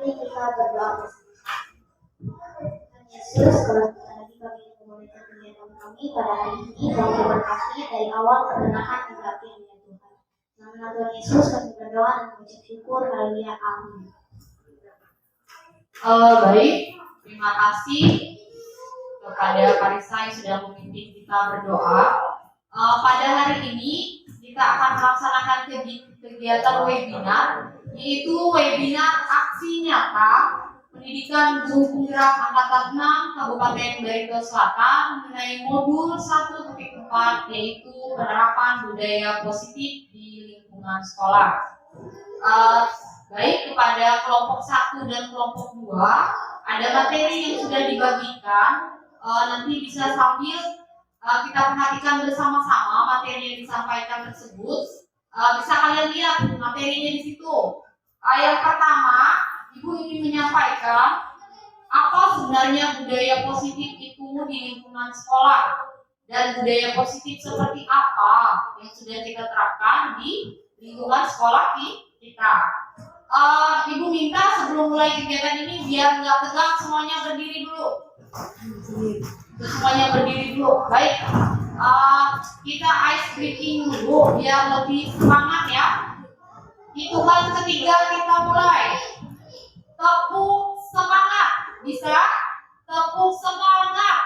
Mari kita berdoa bersama. Tuhan Yesus, kalau kita lagi kami memulihkan kegiatan kami pada hari ini, kami berkati dari awal pertengahan hingga akhirnya Tuhan. Nama Tuhan Yesus kami berdoa dan mengucap syukur. Haleluya, amin. Baik, terima kasih kepada Karissa yang sudah memimpin kita berdoa. Pada hari ini kita akan melaksanakan kegiatan webinar, yaitu webinar aksi nyata pendidikan guru penggerak angkatan 6 Kabupaten Barito Selatan mengenai modul 1.4, yaitu penerapan budaya positif di lingkungan sekolah. Baik, kepada kelompok 1 dan kelompok 2 ada materi yang sudah dibagikan. Nanti bisa sambil kita perhatikan bersama-sama materi yang disampaikan tersebut. Bisa kalian lihat materinya di situ. Yang pertama, Ibu ingin menyampaikan apa sebenarnya budaya positif itu di lingkungan sekolah, dan budaya positif seperti apa yang sudah kita terapkan di lingkungan sekolah kita. Ibu minta sebelum mulai kegiatan ini biar nggak tegang, semuanya berdiri dulu. Semuanya berdiri dulu. Baik, kita ice breaking dulu biar lebih semangat ya. Hitungan ketiga kita mulai. Tepuk semangat, bisa? Tepuk semangat.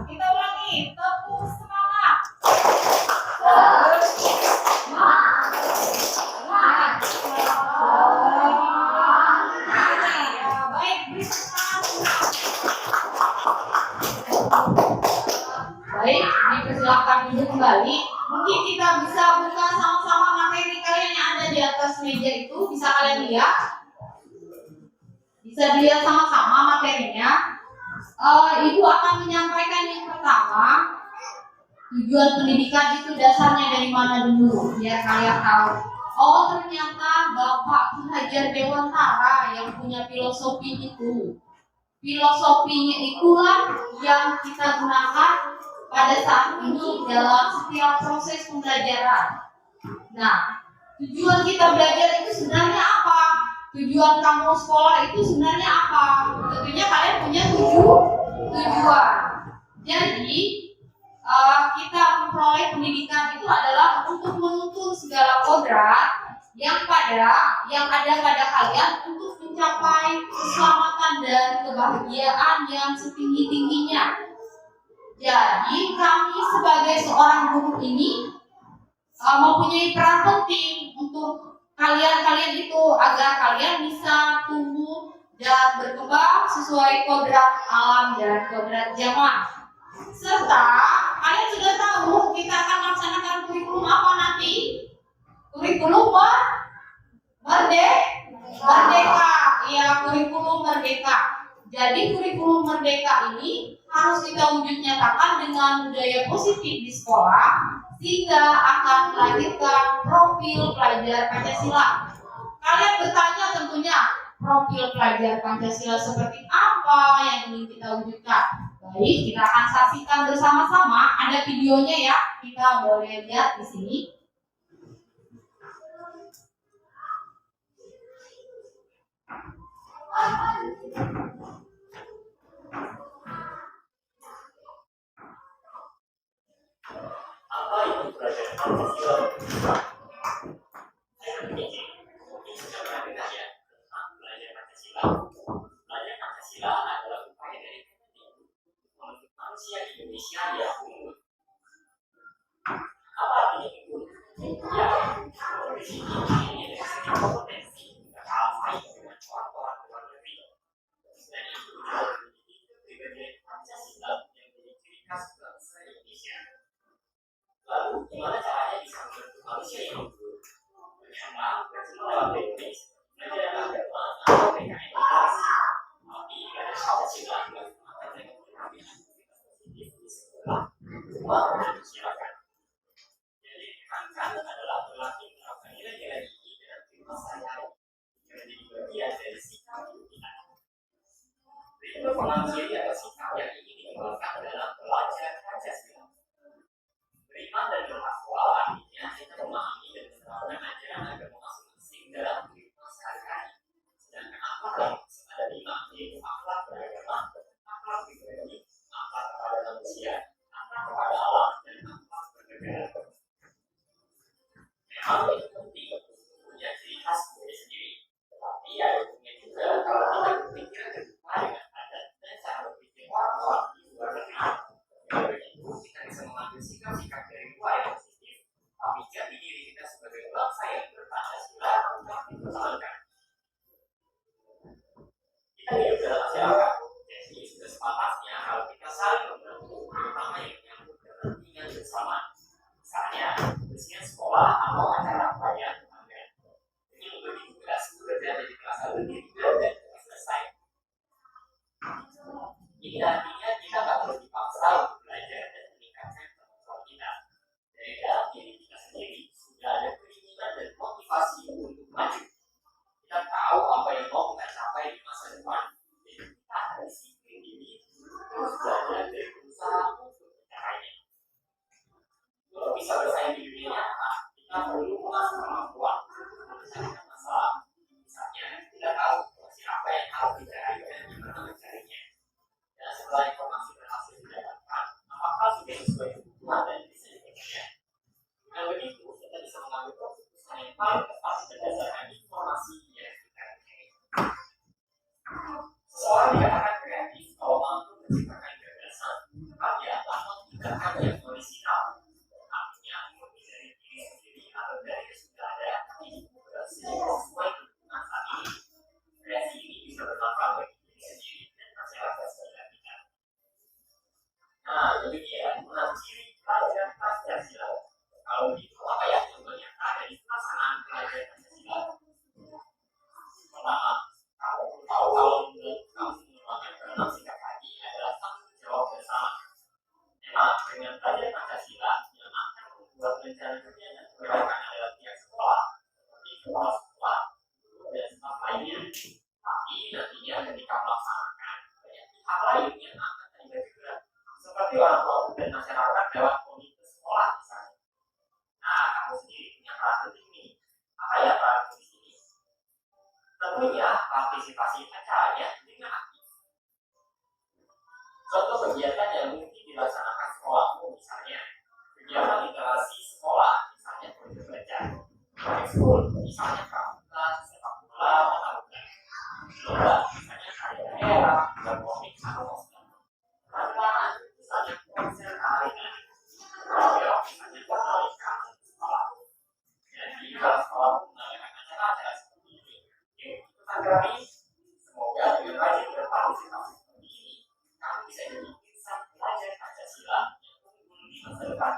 Kita ulangi, tepuk semangat. Baik, beri semangat. Baik, dipersilakan duduk kembali. Mungkin kita bisa buka sama-sama materi kalian yang ada di atas meja itu. Bisa kalian lihat? Bisa dilihat sama-sama materinya. Ibu akan menyampaikan yang pertama, tujuan pendidikan itu dasarnya dari mana dulu, biar kalian tahu. Oh, ternyata Bapak Ki Hajar Dewantara yang punya filosofi itu. Filosofinya itulah yang kita gunakan pada saat ini dalam setiap proses pembelajaran. Nah, tujuan kita belajar itu sebenarnya apa? Tujuan kamu sekolah itu sebenarnya apa? Tentunya kalian punya tujuan. Jadi, kita memperoleh pendidikan itu adalah untuk menuntun segala kodrat yang ada pada kalian untuk mencapai keselamatan dan kebahagiaan yang setinggi-tingginya. Jadi kami sebagai seorang guru ini mempunyai peran penting untuk kalian itu agar kalian bisa tumbuh dan berkembang sesuai kodrat alam dan kodrat zaman. Serta kalian sudah tahu kita akan melaksanakan kurikulum apa nanti? Kurikulum merdeka. Ya, kurikulum merdeka. Jadi kurikulum merdeka ini harus kita wujud nyatakan dengan budaya positif di sekolah, sehingga akan melahirkan profil pelajar Pancasila. Kalian bertanya tentunya, profil pelajar Pancasila seperti apa yang ingin kita wujudkan? Baik, kita akan saksikan bersama-sama. Ada videonya ya, kita boleh lihat di sini. Apa itu pelajaran Pancasila? Saya berpikir, mungkin sudah pernah dengar ya tentang pelajaran Pancasila. Pelajaran Pancasila adalah upaya dari Kemendikbud untuk manusia di Indonesia yang unggul. Apa artinya itu? Ya, kondisi ini dari segi kompetensi tidak kalah saing dengan orang-orang luar negeri. Dan itu juga menjadi kepribadian Pancasila yang menjadi ciri khas bangsa Indonesia. Lalu, gimana caranya bisa membentuk manusia yang unggul? Ternyata, semua lewat teknis, pelajaran agama atau PKN kelas. Tapi, pada Pancasila juga menggunakan teknologi aktivitas positif di sekolah. Semua harus disiapkan. Jadi, ditekankan adalah berlatih menerapkan nilai-nilai ini dengan kebiasaan yang menjadi bagian dari sikap kita. Berikut informasi di atas sikap yang ingin dikembangkan dalam belajar Pancasila. sesuai kebutuhan dan bisa dipercaya. Dengan begitu, kita bisa mengambil keputusan yang paling tepat berdasarkan informasi yang kita miliki. Seseorang dikatakan kreatif kalau mampu menciptakan gagasan, karya, atau tindakan yang orisinal. Artinya, murni dari diri sendiri atau dari yang sudah ada, tapi berhasil sesuai kebutuhan saat ini. Kreasi ini bisa bermanfaat bagi diri sendiri dan masyarakat sekitar kita. Nah, demikian 6 ciri pelajaran Pancasila. Kalau begitu, apa ya contoh yang ada di pelaksanaan pelajaran Pancasila? Pertama, kamu tahu kalau kamu menggunakan program sikap tadi adalah tanggung jawab bersama. Memang dengan pelajaran Pancasila yang akan membuat rencana kerja dan kebijakan adalah pihak sekolah, seperti kepala sekolah, guru, dan staf lainnya. Tapi nantinya ketika melaksanakan banyak pihak lain yang akan terlibat juga, seperti orang tua dan masyarakat lewat komite sekolah misalnya. Nah, kamu sendiri punya peran penting nih. Apa ya peran di sini? Tentunya partisipasi acaranya dengan aktif. Contoh kegiatan yang mungkin dilaksanakan sekolahmu misalnya kegiatan literasi sekolah, misalnya proyek belajar, ekskul, misalnya pramuka, sepak bola, mata bulan, lomba, misalnya karya daerah, berkomik atau sosial. Tantangan, misalnya konser tarian, proyek, misalnya pertolongan sekolah. Jadi kalau sekolah mengadakan acara-acara seperti ini, yuk ikutan kami. Semoga dengan rajin berpartisipasi seperti ini, kamu bisa jadi insan pelajar Pancasila yang unggul di masa depan.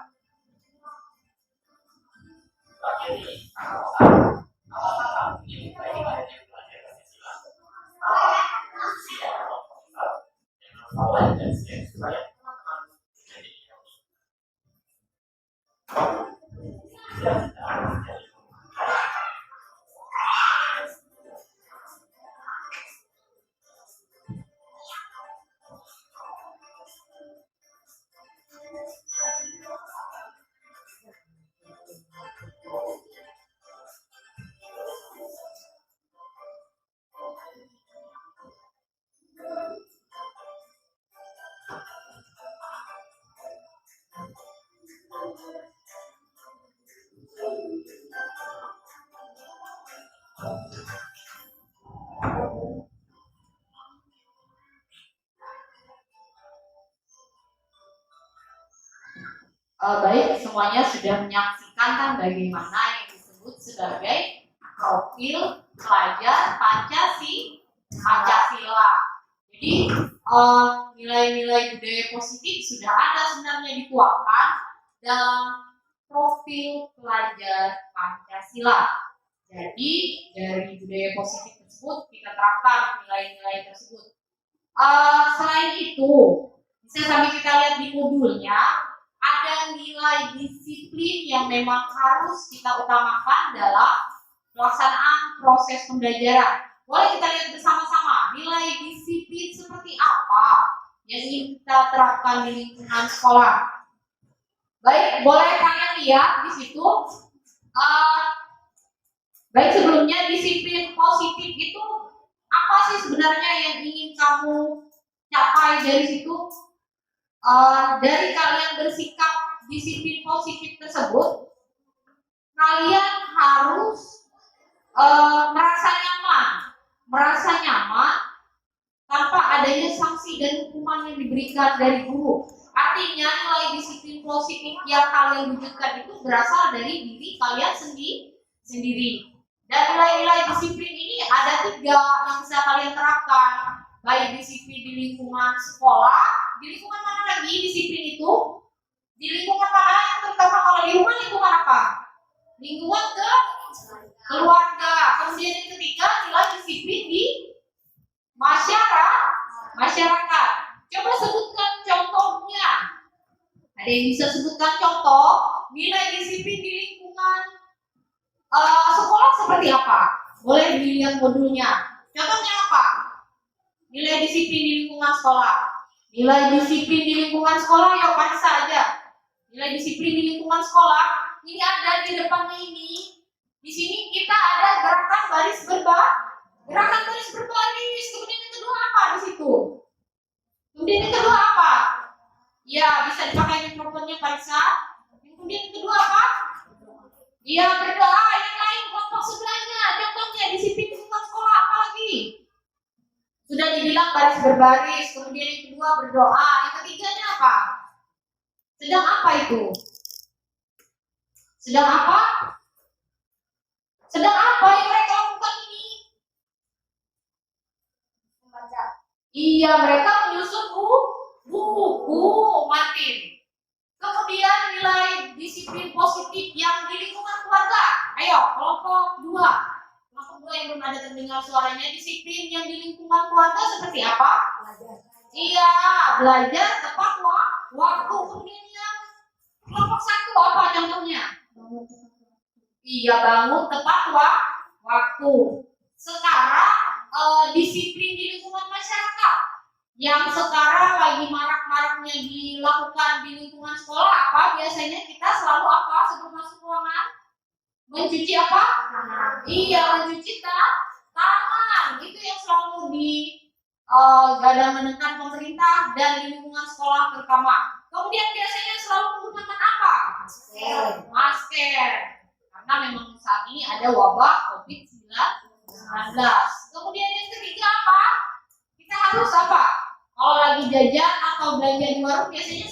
Terakhir ini, kamu tahu apakah kamu ingin baik adanya pelajar Pancasila? Usia atau profesor yang berfalah dan siap supaya teman-teman menjadi healthy. Sudah kita menjadi Baik, semuanya sudah menyaksikan kan bagaimana yang disebut sebagai profil pelajar Pancasila. Jadi nilai-nilai budaya positif sudah ada sebenarnya dituangkan dalam profil pelajar Pancasila. Jadi dari budaya positif tersebut kita terapkan nilai-nilai tersebut. Selain itu, bisa sambil kita lihat di modulnya, ada nilai disiplin yang memang harus kita utamakan dalam pelaksanaan proses pembelajaran. Boleh kita lihat bersama-sama nilai disiplin seperti apa yang ingin kita terapkan di lingkungan sekolah. Baik, boleh kalian lihat di situ. Baik, sebelumnya disiplin positif itu apa sih sebenarnya yang ingin kamu capai dari situ? Dari kalian bersikap disiplin positif tersebut, kalian harus merasa nyaman tanpa adanya sanksi dan hukuman yang diberikan dari guru. Artinya nilai disiplin positif yang kalian wujudkan itu berasal dari diri kalian sendiri. Dan nilai-nilai disiplin ini ada 3 yang bisa kalian terapkan, baik disiplin di lingkungan sekolah. Di lingkungan mana lagi disiplin itu? Di lingkungan mana yang terutama kalau di rumah lingkungan apa? Lingkungan keluarga. Kemudian yang ketiga nilai disiplin di masyarakat. Coba sebutkan contohnya. Ada yang bisa sebutkan contoh nilai disiplin di lingkungan sekolah seperti apa? Boleh dilihat modulnya. Contohnya apa? Nilai disiplin di lingkungan sekolah. Nilai disiplin di lingkungan sekolah, yuk kasih saja. Nilai disiplin di lingkungan sekolah, ini ada di depannya ini. Di sini kita ada gerakan baris berbaris. Kemudian yang kedua apa di situ? Kemudian yang kedua apa? Ya, bisa bisa dipakai mikrofonnya Parisa. Kemudian yang kedua apa? Iya, berdoa. Yang lain kelompok sebelahnya, contohnya disiplin lingkungan sekolah, apa lagi? Sudah dibilang baris berbaris. Kemudian yang kedua berdoa. Yang ketiganya apa? Sedang apa itu? Sedang apa? Sedang apa yang mereka lakukan ini? Membaca. Iya, mereka menyusun buku, Martin. Kemudian nilai disiplin positif yang di lingkungan keluarga. Ayo, kelompok 2. Kelompok 2 yang belum ada terdengar suaranya. Disiplin yang di lingkungan keluarga seperti apa? Belajar. Iya, belajar tepat waktu. Kemudian yang kelompok 1 apa contohnya? Bangun tepat waktu. Iya, bangun tepat waktu. Sekarang disiplin di lingkungan masyarakat yang sekarang lagi marak-maraknya dilakukan di lingkungan sekolah apa? Biasanya kita selalu apa sebelum masuk ruangan? Mencuci apa? Tangan. Iya, mencuci tangan. Itu yang selalu gadang menekan pemerintah dan di lingkungan sekolah terutama. Kemudian biasanya selalu menggunakan apa? Masker. Karena memang saat ini ada wabah COVID-19. Kemudian yang ketiga apa? Kita harus apa? Kalau lagi jajan atau belanja di warung biasanya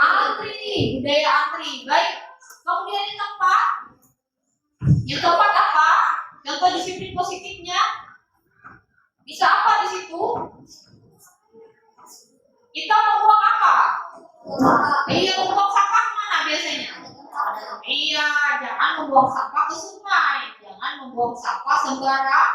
antri, budaya antri. Baik. Kemudian yang keempat apa? Contoh disiplin positifnya bisa apa di situ? Kita membuang apa? Iya, membuang sampah mana biasanya? Iya, jangan membuang sampah ke sungai, jangan membuang sampah sembarangan.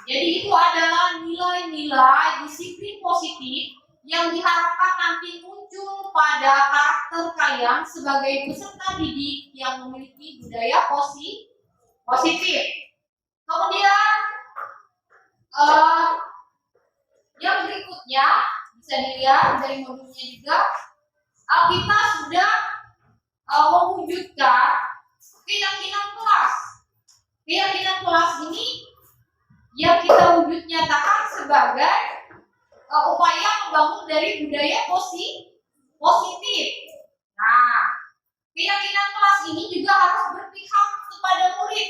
Jadi itu adalah nilai-nilai disiplin positif yang diharapkan nanti muncul pada karakter kalian sebagai peserta didik yang memiliki budaya positif. Kemudian yang berikutnya bisa dilihat dari modulnya juga, kita sudah mewujudkan keyakinan kelas. Keyakinan kelas ini yang kita wujud nyatakan sebagai upaya membangun dari budaya positif. Nah, keyakinan kelas ini juga harus berpihak kepada murid.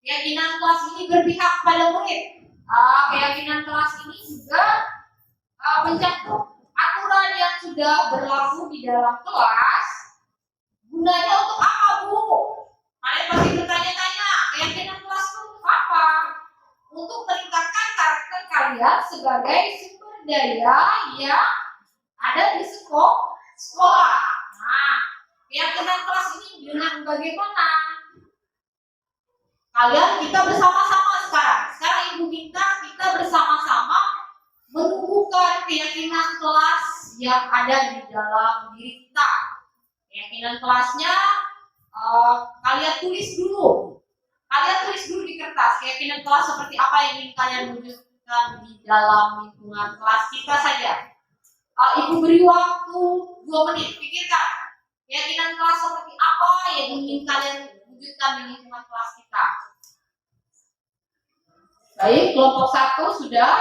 Keyakinan kelas ini berpihak kepada murid. Keyakinan kelas ini juga mencakup aturan yang sudah berlaku di dalam kelas. Gunanya untuk apa, Bu? Kalian pasti bertanya-tanya, keyakinan kelas itu untuk apa? Untuk meningkatkan karakter kalian sebagai sumber daya yang ada di sekolah. Nah, keyakinan kelas ini dengan bagaimana? Kita bersama-sama sekarang. Sekarang Ibu minta kita bersama-sama menumbuhkan keyakinan kelas yang ada di dalam diri kita. Keyakinan kelasnya kalian tulis dulu. Kalian tulis dulu di kertas keyakinan kelas seperti apa yang ingin kalian wujudkan di dalam lingkungan kelas kita saja. Ibu beri waktu 2 menit, pikirkan keyakinan kelas seperti apa yang ingin kalian wujudkan di lingkungan kelas kita. Baik, kelompok 1 sudah.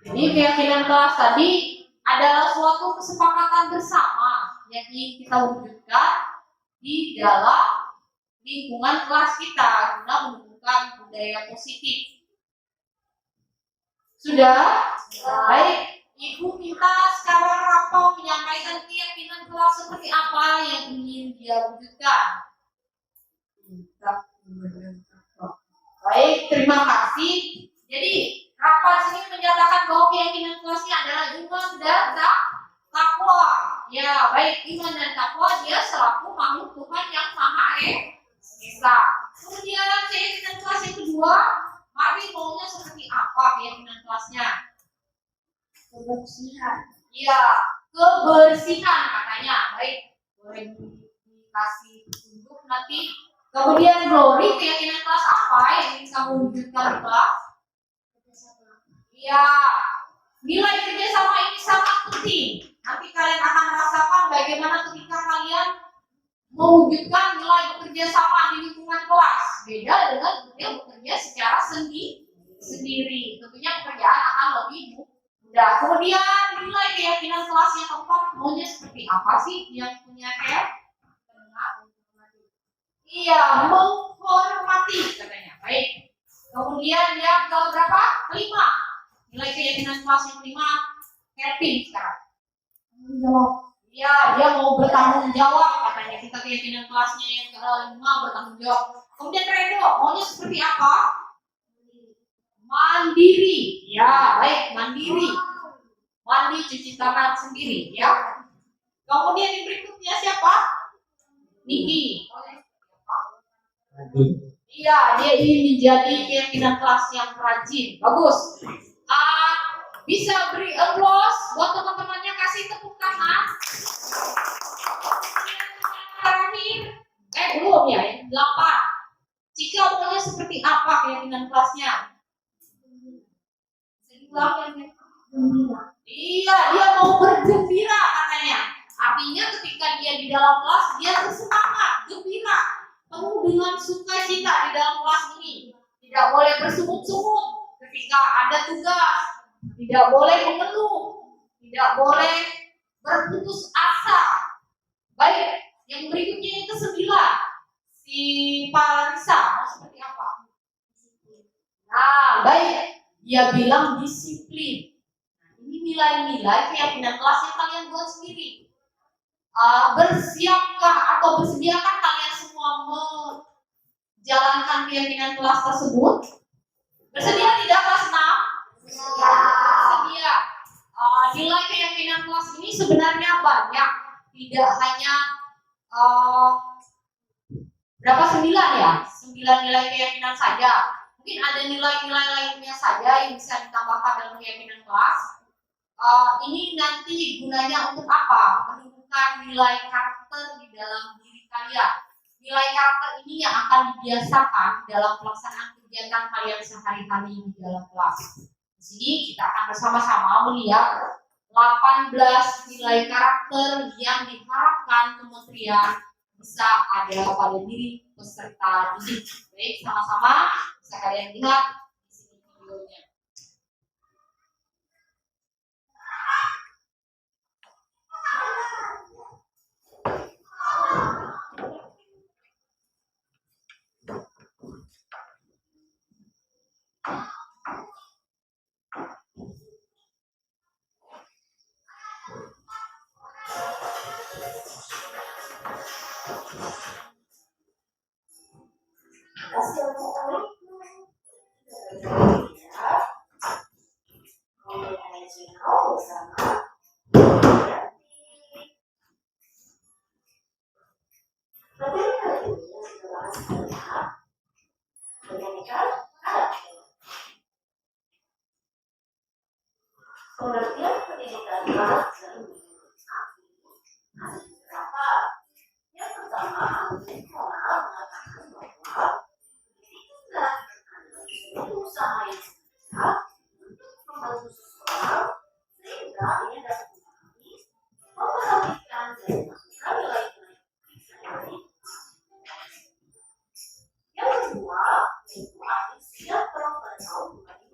Jadi keyakinan kelas tadi adalah suatu kesepakatan bersama yang ingin kita wujudkan di dalam lingkungan kelas kita guna menumbuhkan budaya positif. Sudah? Baik, Ibu minta sekarang Rafa menyampaikan keyakinan kelas seperti apa yang ingin dia wujudkan. Baik, terima kasih. Jadi Rafa sini menyatakan bahwa keyakinan kelasnya adalah iman dan takwa. Ya, baik, iman dan takwa dia selaku makhluk Tuhan yang Maha Esa. Kemudian keyakinan kelas yang kedua, Marvin maunya seperti apa keyakinan kelasnya? Kebersihan. Iya, kebersihan katanya. Baik, boleh dikasih tunjuk nanti. Kemudian Glory, keyakinan kelas apa yang ingin kamu wujudkan di kelas? Iya, nilai kerjasama ini sangat penting. Nanti kalian akan merasakan bagaimana ketika kalian mewujudkan nilai bekerja sama di lingkungan kelas. Beda dengan yang bekerja secara sendiri. mandiri. Tentunya pekerjaan akan lebih mudah. Kemudian nilai keyakinan kelas yang keempat maunya seperti apa sih yang punya iya, menghormati katanya. Baik. Kemudian yang ke berapa? Kelima. Nilai keyakinan kelas yang kelima, Kelvin sekarang. Iya, dia mau bertanggung jawab katanya. Kita keyakinan kelasnya yang kelima bertanggung jawab. Kemudian Redo, maunya seperti apa? Mandiri. Ya, baik, mandiri. Mandi cuci tangan sendiri, ya. Kemudian yang berikutnya siapa? Niki. Iya, dia ingin menjadi keyakinan kelas yang rajin. Bagus. Bisa beri applause buat teman-temannya, kasih tepuk tangan. Terakhir, belum ya, yang 8. Cika maunya seperti apa keyakinan kelasnya? Iya, dia mau bergembira katanya. Artinya ketika dia di dalam kelas, dia bersemangat, gembira, penuh dengan sukacita di dalam kelas ini. Tidak boleh bersungut-sungut ketika ada tugas, tidak boleh mengeluh, tidak boleh berputus asa. Baik, yang berikutnya yang ke-9, si Parisa mau seperti apa? Nah, baik, dia bilang disiplin. Ini nilai-nilai keyakinan kelas yang kalian buat sendiri. Bersiapkah atau bersediakah kalian semua menjalankan keyakinan kelas tersebut? Bersedia tidak kelas 6? Bersedia. Nilai keyakinan kelas ini sebenarnya banyak, tidak hanya berapa 9 ya? 9 nilai keyakinan saja. Mungkin ada nilai-nilai lainnya saja yang bisa ditambahkan dalam keyakinan kelas. Ini nanti gunanya untuk apa? Menumbuhkan nilai karakter di dalam diri kalian. Nilai karakter ini yang akan dibiasakan dalam pelaksanaan kegiatan kalian sehari-hari di dalam kelas. Di sini kita akan bersama-sama melihat 18 nilai karakter yang diharapkan kementerian bisa ada pada diri peserta didik. Baik, sama-sama bisa kalian lihat di sini videonya. Pengertian pendidikan kelas berapa? Yang pertama, moral mengatakan bahwa pendidikan itu usaha yang besar untuk membantu seseorang sehingga ia dapat memperhatikan dan melakukan nilai-nilai baik. Yang kedua, yaitu arti siap orang bertahu bagi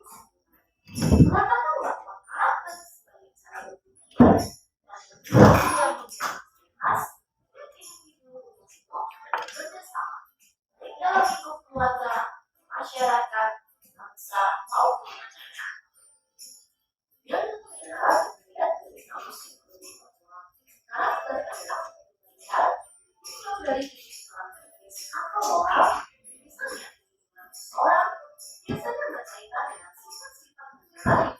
mengatakan bahwa karakter sebagai cara berpikir dan berpikir yang jelas individu untuk bekerjasama baik dalam lingkup keluarga, masyarakat, bangsa maupun negara. Yang ketiga, dilihat dari kamus psikologi bahwa karakter adalah melihat muncul dari kehidupan atau moral, misalnya seseorang biasanya berkaitan dengan sifat-sifat menyalahi.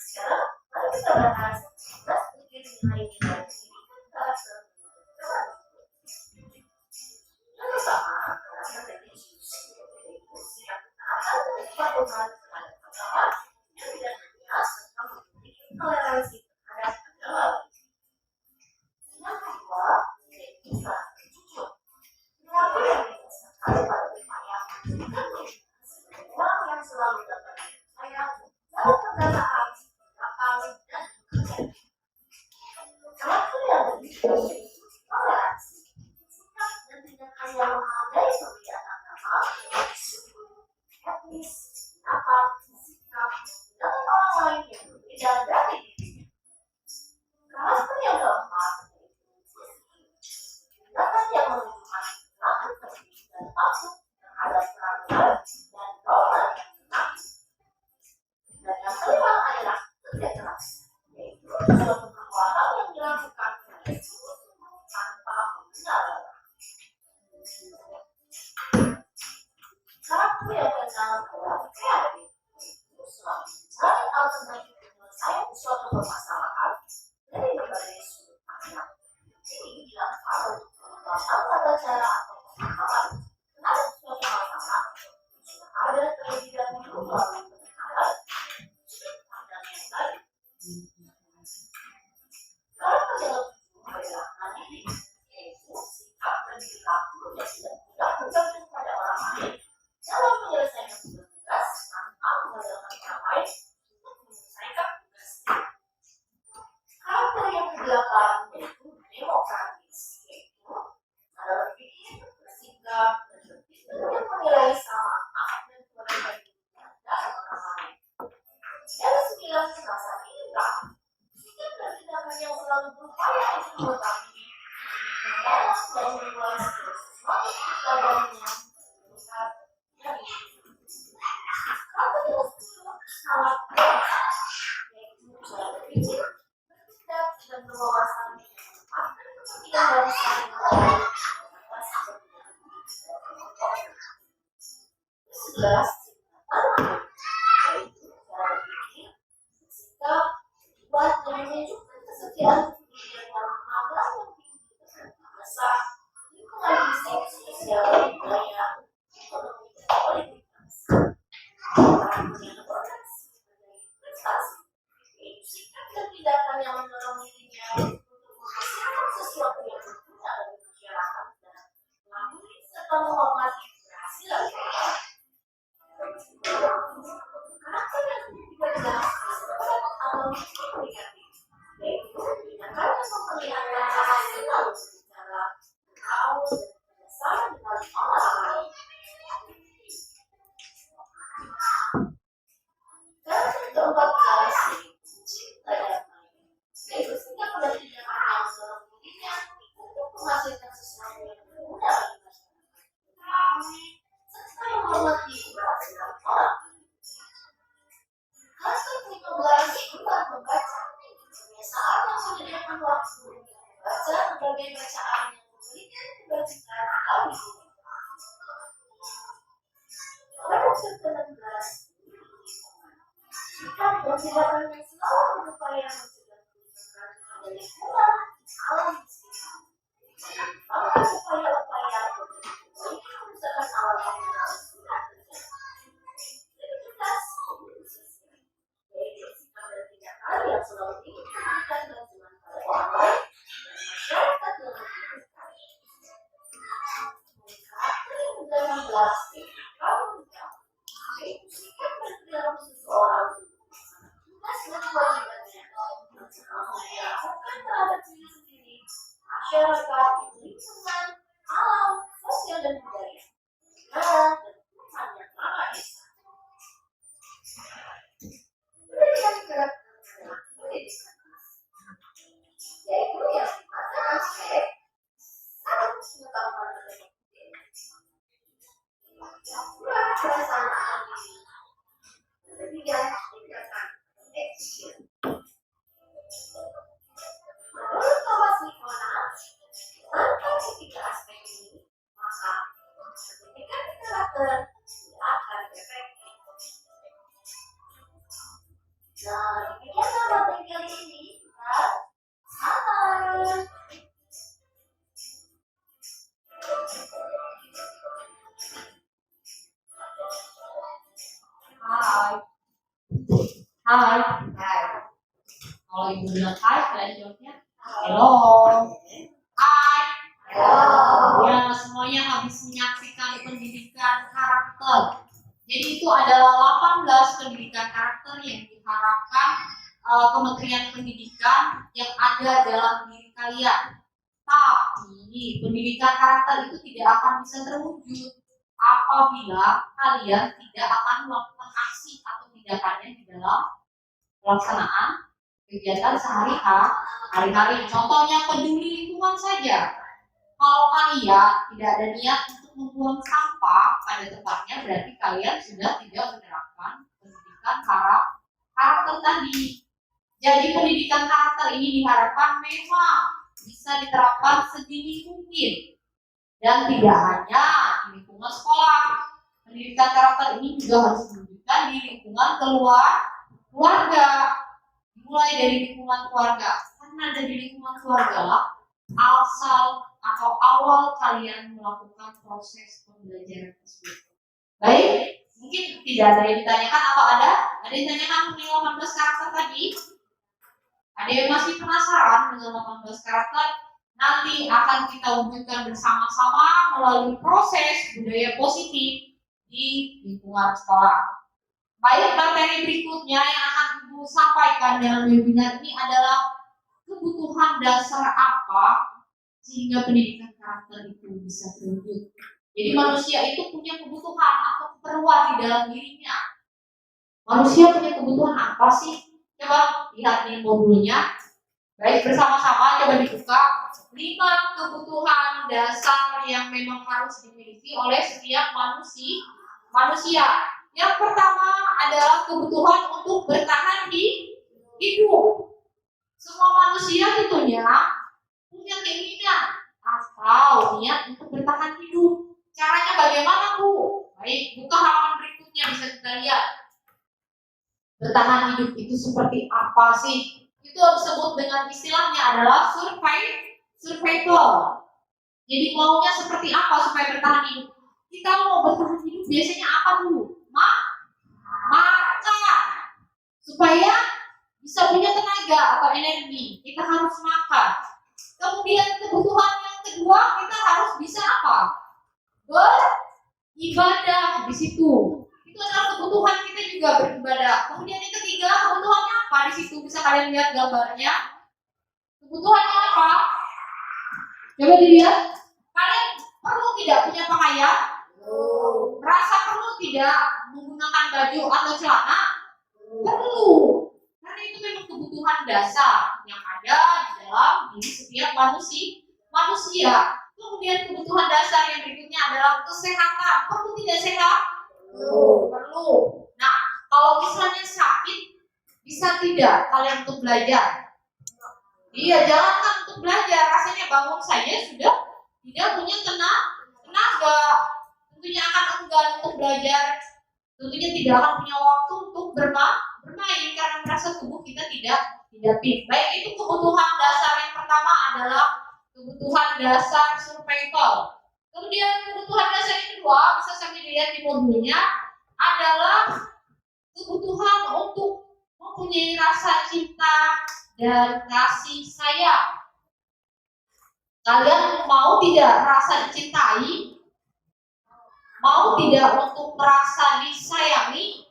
Sekarang, mari kita bahas 11 butir nilai-nilai pendidikan karakter. Yang pertama, karakter religius, yaitu sikap taat dan kepatuhan terhadap agama yang tidak hanya serta memiliki toleransi terhadap agama lain. Yang kedua, yaitu karakter jujur, perilaku yang didasarkan pada upaya dan sebagai orang yang selalu dapat percaya dalam perkataan, tindakan, dan pekerjaan. Karakter yang religius yaitu toleransi, sikap dan tindakan yang menghargai perbedaan agama, suku, etnis, suatu perbuatan yang dilakukan oleh sungguh-sungguh tanpa mengenal. Karakter yang benar adalah kreatif, itu selalu mencari alternatif penyelesaian suatu permasalahan dari berbagai sudut pandang. Ini dilakukan untuk mengembangkan tata cara atau pemahaman terhadap suatu masalah sudah ada terlebih dahulu melalui pendekatan sudut pandang yang baik. Karakter yang tujuh adalah mandiri, yaitu sikap dan perilaku yang tidak mudah bergantung pada orang lain dalam menyelesaikan sebuah tugas tanpa mengandalkan orang lain untuk menyelesaikan tugasnya. Karakter yang kedelapan yaitu demokratis, yaitu cara berpikir, bersikap, dan berpikir yang menilai sama dan kewajiban dan orang lain. Yang sembilan merasa ingkar, sikap dan tindakan yang selalu berupaya untuk mengetahui, mendalam dan meluas sesuatu pelajarinya, melihat, dan karakter yang sepuluh sangat bebas, yaitu cara berpikir, bertindak, dan berwawasan dan kepentingan bangsa yang lain. Sebelas, yaitu cara berpikir, bersikap, berbuat, dan menunjukkan kesetiaan diri dalam agama yang tinggi dan bahasa, lingkungan fisik, sosial, budaya, ekonomi, dan politik bangsa. Karakter yang keempat sebagai prestasi, yaitu sikap dan tindakan yang mendorong dirinya untuk menghasilkan sesuatu yang berguna bagi masyarakat dan mengakui serta menghormati keberhasilan mereka. Karakter yang ketiga adalah seorang atau komunikatif, yaitu tindakan yang memperlihatkan hasil berbicara, bergaul, dan berdasar dengan orang lain. Karakter keempat adalah cinta yang baik, yaitu sikap dan tindakan yang mendorong dirinya untuk menghasilkan sesuatu yang berguna bagi masyarakat, serta menghormati keberhasilan orang lain. Karakter ke-15 gemar membaca, kebiasaan yang menyediakan waktu untuk membaca berbagai bacaan yang memberikan kebajikan dalam hidup. Karakter ke-16 sikap dan tindakan yang selalu berupaya mencegah kerusakan pada lingkungan alam sekitar. Bahkan upaya-upaya untuk mencegah kerusakan alam yang sudah terjadi. Integritas komunitas sosial, yaitu sikap dan tindakan yang selalu ingin memberikan bantuan pada orang lain dan masyarakat yang membutuhkan. Karakter yang ke-16 yaitu tanggung jawab, yaitu sikap dan perilaku seseorang tugas dan kewajibannya melakukan terhadap diri sendiri, masyarakat, lingkungan, alam, sosial dan budaya, negara, dan Tuhan yang Maha Esa. Pendidikan karakter adalah pendidikan kelas, yaitu yang sifatnya aspek satu pengetahuan tentang yang kurang perasaan diri, ketiga tindakan action. Menurut Thomas Licona, tanpa ketiga aspek ini, maka pendidikan karakter tidak akan efektif. Nah, demikianlah materi kali ini. Sampai. Hai. Hai. Hai. Kalau ibu bilang hai, kalian jawabnya hello. Hai. Halo. Ya, semuanya habis menyaksikan pendidikan karakter. Jadi itu adalah 18 pendidikan karakter yang diharapkan Kementerian Pendidikan yang ada dalam diri kalian. Tapi pendidikan karakter itu tidak akan bisa terwujud apabila kalian tidak akan melakukan aksi atau tindakannya di dalam pelaksanaan kegiatan sehari-hari. Contohnya peduli lingkungan saja. Kalau kalian tidak ada niat untuk membuang sampah pada tempatnya, berarti kalian sudah tidak menerapkan pendidikan karakter tadi. Jadi pendidikan karakter ini diharapkan memang bisa diterapkan sedini mungkin dan tidak hanya di lingkungan sekolah. Pendidikan karakter ini juga harus diwujudkan di lingkungan keluarga, mulai dari lingkungan keluarga, karena dari lingkungan keluarga lah asal atau awal kalian melakukan proses pembelajaran tersebut. Baik, mungkin tidak ada yang ditanyakan atau ada yang ditanyakan mengenai 18 karakter tadi? Ada yang masih penasaran dengan 18 karakter? Nanti akan kita wujudkan bersama-sama melalui proses budaya positif di lingkungan sekolah. Baik, materi berikutnya yang akan Ibu sampaikan dalam webinar ini adalah kebutuhan dasar apa sehingga pendidikan karakter itu bisa terwujud. Jadi manusia itu punya kebutuhan atau keperluan di dalam dirinya. Manusia punya kebutuhan apa sih? Coba lihat di modulnya. Baik, bersama-sama coba dibuka 5 kebutuhan dasar yang memang harus dimiliki oleh setiap manusia. Yang pertama adalah kebutuhan untuk bertahan hidup. Semua manusia tentunya punya keinginan atau niat untuk bertahan hidup. Caranya bagaimana, Bu? Baik, buka halaman berikutnya bisa kita lihat. Bertahan hidup itu seperti apa sih? Itu disebut dengan istilahnya adalah survival. Jadi maunya seperti apa supaya bertahan hidup? Kita mau bertahan hidup biasanya apa dulu? Makan. Supaya bisa punya tenaga atau energi, kita harus makan. Kemudian kebutuhan yang kedua, kita harus bisa apa? Beribadah di situ. Itu adalah kebutuhan kita juga beribadah. Kemudian yang ketiga, kebutuhannya apa? Di situ bisa kalian lihat gambarnya. Kebutuhannya apa? Coba dilihat. Kalian perlu tidak punya pakaian? Rasa perlu tidak menggunakan baju atau celana? Perlu. Karena itu memang kebutuhan dasar yang ada di dalam diri setiap manusia. Kemudian kebutuhan dasar yang berikutnya adalah kesehatan. Perlu tidak sehat? Perlu. Nah, kalau misalnya sakit, bisa tidak kalian untuk belajar? Iya, jangankan untuk belajar, rasanya bangun saja sudah tidak punya tenaga. Tentunya akan enggan untuk belajar. Tentunya tidak akan punya waktu untuk bermain karena merasa tubuh kita tidak fit. Baik, itu kebutuhan dasar yang pertama adalah kebutuhan dasar survival. Kemudian kebutuhan dasar yang kedua bisa sambil dilihat di modulnya adalah kebutuhan untuk mempunyai rasa cinta dan kasih sayang. Kalian mau tidak rasa dicintai? Mau tidak untuk merasa disayangi?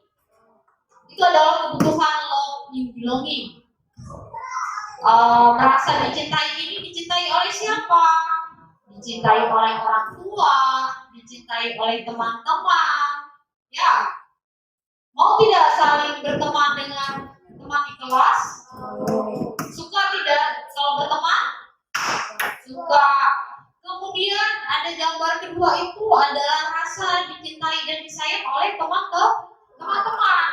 Itu adalah kebutuhan love and belonging. Merasa dicintai ini dicintai oleh siapa? Dicintai oleh orang tua, dicintai oleh teman-teman. Ya, mau tidak saling berteman dengan teman di kelas? Suka tidak kalau berteman? Suka. Kemudian ada gambar kedua itu adalah rasa dicintai dan disayang oleh teman-teman.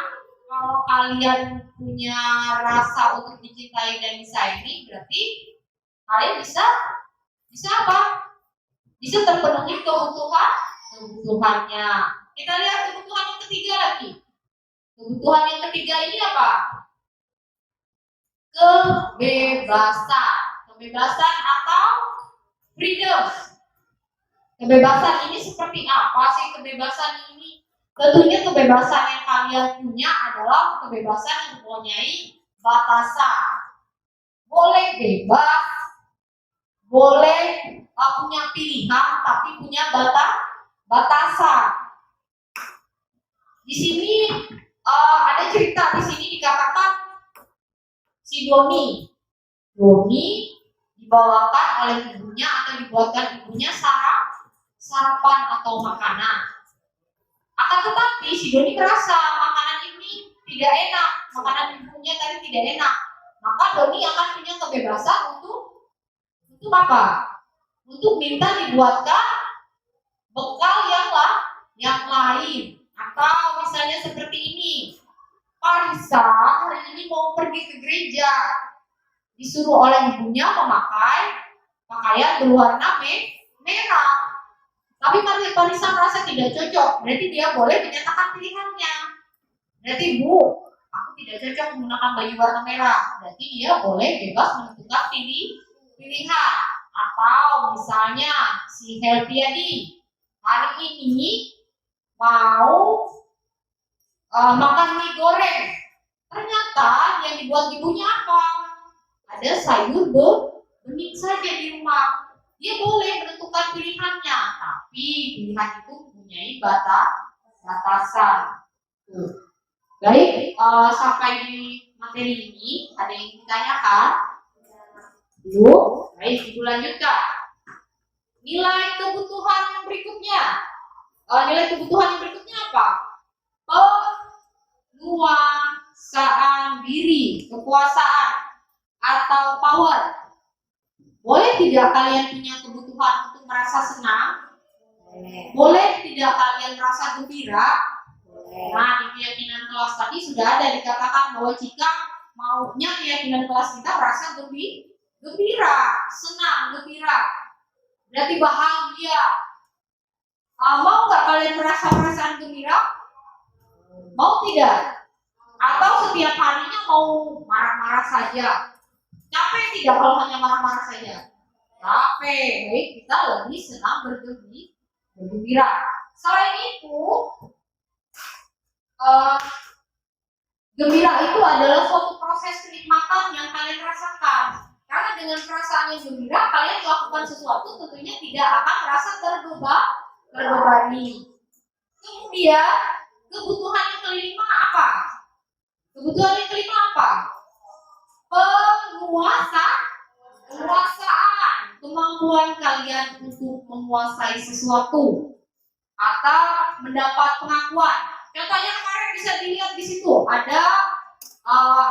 Kalau kalian punya rasa untuk dicintai dan disayangi, berarti kalian bisa apa? Bisa terpenuhi kebutuhannya. Kita lihat kebutuhan yang ketiga lagi. Kebutuhan yang ketiga ini apa? Kebebasan. Kebebasan atau freedom. Kebebasan ini seperti apa sih kebebasan ini? Tentunya kebebasan yang kalian punya adalah kebebasan yang mempunyai batasan. Boleh bebas, boleh punya pilihan, tapi punya batasan. Di sini ada cerita di sini dikatakan si Doni dibawakan oleh ibunya atau dibuatkan ibunya sarapan atau makanan. Akan tetapi si Doni merasa makanan ini tidak enak, makanan ibunya tadi tidak enak. Maka Doni akan punya kebebasan untuk apa? Untuk minta dibuatkan bekal yang lain. Atau misalnya seperti ini, Pak, Parisa hari ini mau pergi ke gereja. Disuruh oleh ibunya memakai pakaian berwarna merah. Tapi Parisa merasa tidak cocok, berarti dia boleh menyatakan pilihannya. Berarti Bu, aku tidak cocok menggunakan baju warna merah. Berarti dia boleh bebas menentukan pilihan. Atau misalnya si Helpiadi hari ini mau makan mie goreng. Ternyata yang dibuat ibunya apa? Ada sayur bening saja di rumah. Dia boleh menentukan pilihannya, tapi pilihan itu mempunyai batasan. Baik, sampai di materi ini ada yang ditanyakan? Belum? Baik, ibu lanjutkan. Nilai kebutuhan yang berikutnya. Nilai kebutuhan yang berikutnya apa? Penguasaan diri, kekuasaan atau power. Boleh tidak kalian punya kebutuhan untuk merasa senang? Boleh tidak kalian merasa gembira? Nah, di keyakinan kelas tadi sudah ada dikatakan bahwa jika maunya keyakinan kelas kita merasa gembira, senang, gembira, berarti bahagia. Mau nggak kalian merasa perasaan gembira? Mau tidak? Atau setiap harinya mau marah-marah saja? Capek tidak kalau hanya marah-marah saja? Capek. Baik, kita lebih senang bergembira. Selain itu, gembira itu adalah suatu proses kenikmatan yang kalian rasakan. Karena dengan perasaan yang gembira, kalian melakukan sesuatu tentunya tidak akan merasa terbebani. Kemudian, kebutuhan yang kelima apa? Kebutuhan yang kelima apa? Penguasaan, kemampuan kalian untuk menguasai sesuatu atau mendapat pengakuan. Contohnya kemarin bisa dilihat di situ ada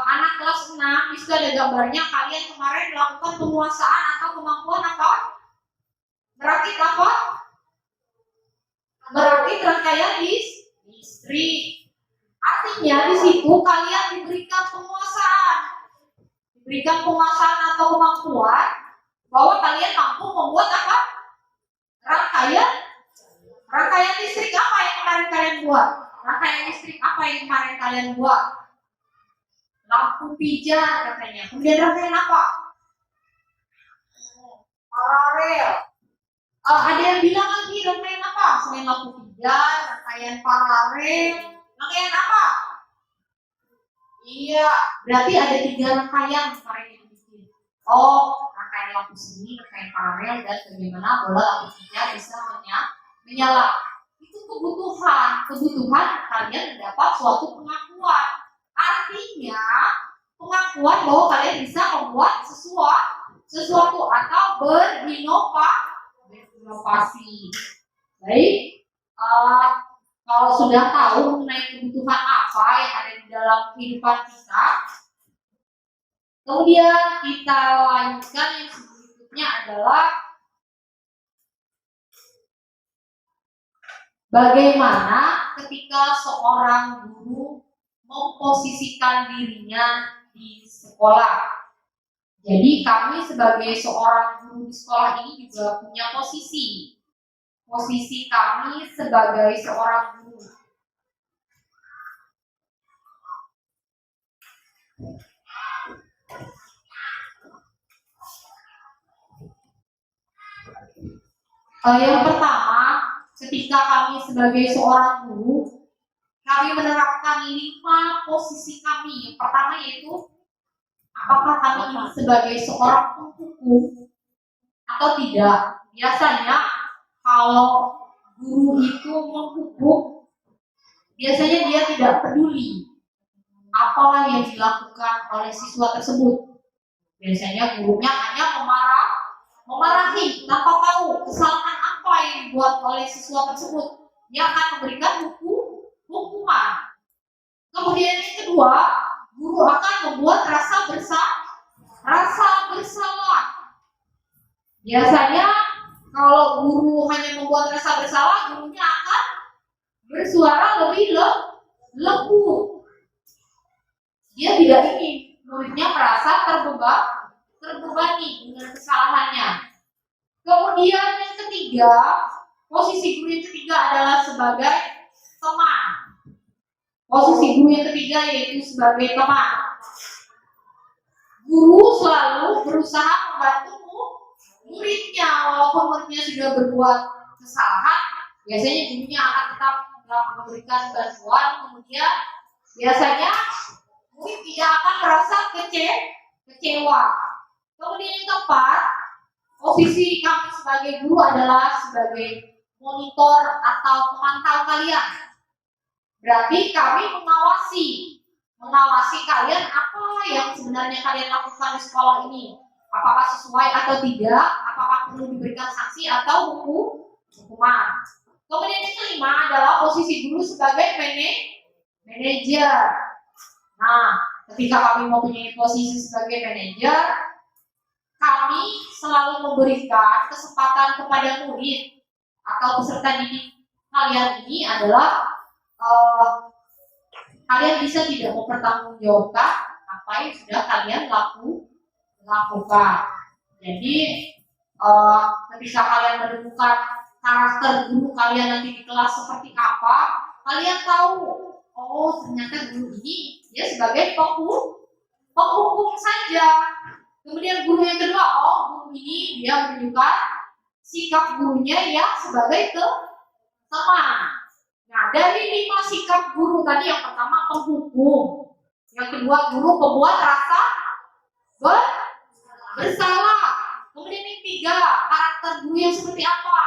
anak kelas 6, di situ ada gambarnya kalian kemarin melakukan penguasaan atau kemampuan apa? Merakit apa? Merakit rangkaian listrik. Artinya di situ kalian diberikan penguasaan atau kemampuan bahwa kalian mampu membuat apa? Rangkaian listrik apa yang kemarin kalian buat? Rangkaian listrik apa yang kemarin kalian buat? Lampu pijar katanya. Kemudian rangkaian apa? Paralel. Ada yang bilang lagi rangkaian apa? Selain lampu pijar, rangkaian paralel, rangkaian apa? Iya, berarti ada 3 rangkaian kemarin yang dibikin. Rangkaian lampu sini, rangkaian paralel, dan bagaimana bola lampu pijar bisa menyala. Itu kebutuhan kalian mendapat suatu pengakuan. Artinya pengakuan bahwa kalian bisa membuat sesuatu atau berinovasi. Baik, kalau sudah tahu mengenai kebutuhan apa yang ada di dalam kehidupan kita, kemudian kita lanjutkan yang berikutnya adalah bagaimana ketika seorang guru memposisikan dirinya di sekolah. Jadi kami sebagai seorang guru di sekolah ini juga punya posisi kami sebagai seorang guru. Yang pertama, ketika kami sebagai seorang guru, kami menerapkan 5 posisi kami. Yang pertama yaitu, apakah kami ini sebagai seorang penghukum atau tidak? Biasanya kalau guru itu menghukum, biasanya dia tidak peduli apa yang dilakukan oleh siswa tersebut. Biasanya gurunya hanya memarahi tanpa tahu kesalahan apa yang dibuat oleh siswa tersebut. Dia akan memberikan hukuman. Kemudian yang kedua, guru akan membuat rasa bersalah. Biasanya kalau guru hanya membuat rasa bersalah, gurunya akan bersuara lebih lembut. tidak ingin muridnya merasa terbebani dengan kesalahannya. Kemudian yang ketiga, posisi guru yang ketiga adalah sebagai teman. Posisi guru yang ketiga yaitu sebagai teman. Guru selalu berusaha membantu muridnya, walaupun muridnya sudah berbuat kesalahan, biasanya gurunya akan tetap memberikan bantuan. Kemudian biasanya murid tidak akan merasa kecewa. Kemudian yang keempat, posisi kami sebagai guru adalah sebagai monitor atau pemantau kalian. Berarti kami mengawasi kalian apa yang sebenarnya kalian lakukan di sekolah ini. Apakah sesuai atau tidak, apakah perlu diberikan sanksi atau hukuman. Kemudian yang kelima adalah posisi guru sebagai manajer. Nah, ketika kami mempunyai posisi sebagai manajer, kami selalu memberikan kesempatan kepada murid atau peserta didik kalian ini adalah kalian bisa tidak mempertanggungjawabkan apa yang sudah kalian lakukan. Jadi ketika kalian menemukan karakter guru kalian nanti di kelas seperti apa, kalian tahu, oh ternyata guru ini dia sebagai penghukum saja. Kemudian guru yang kedua, oh guru ini dia menunjukkan sikap gurunya ya sebagai teman. Nah, dari 5 sikap guru tadi, yang pertama penghukum, yang kedua guru pembuat rasa bersalah, kemudian yang ketiga karakter guru yang seperti apa,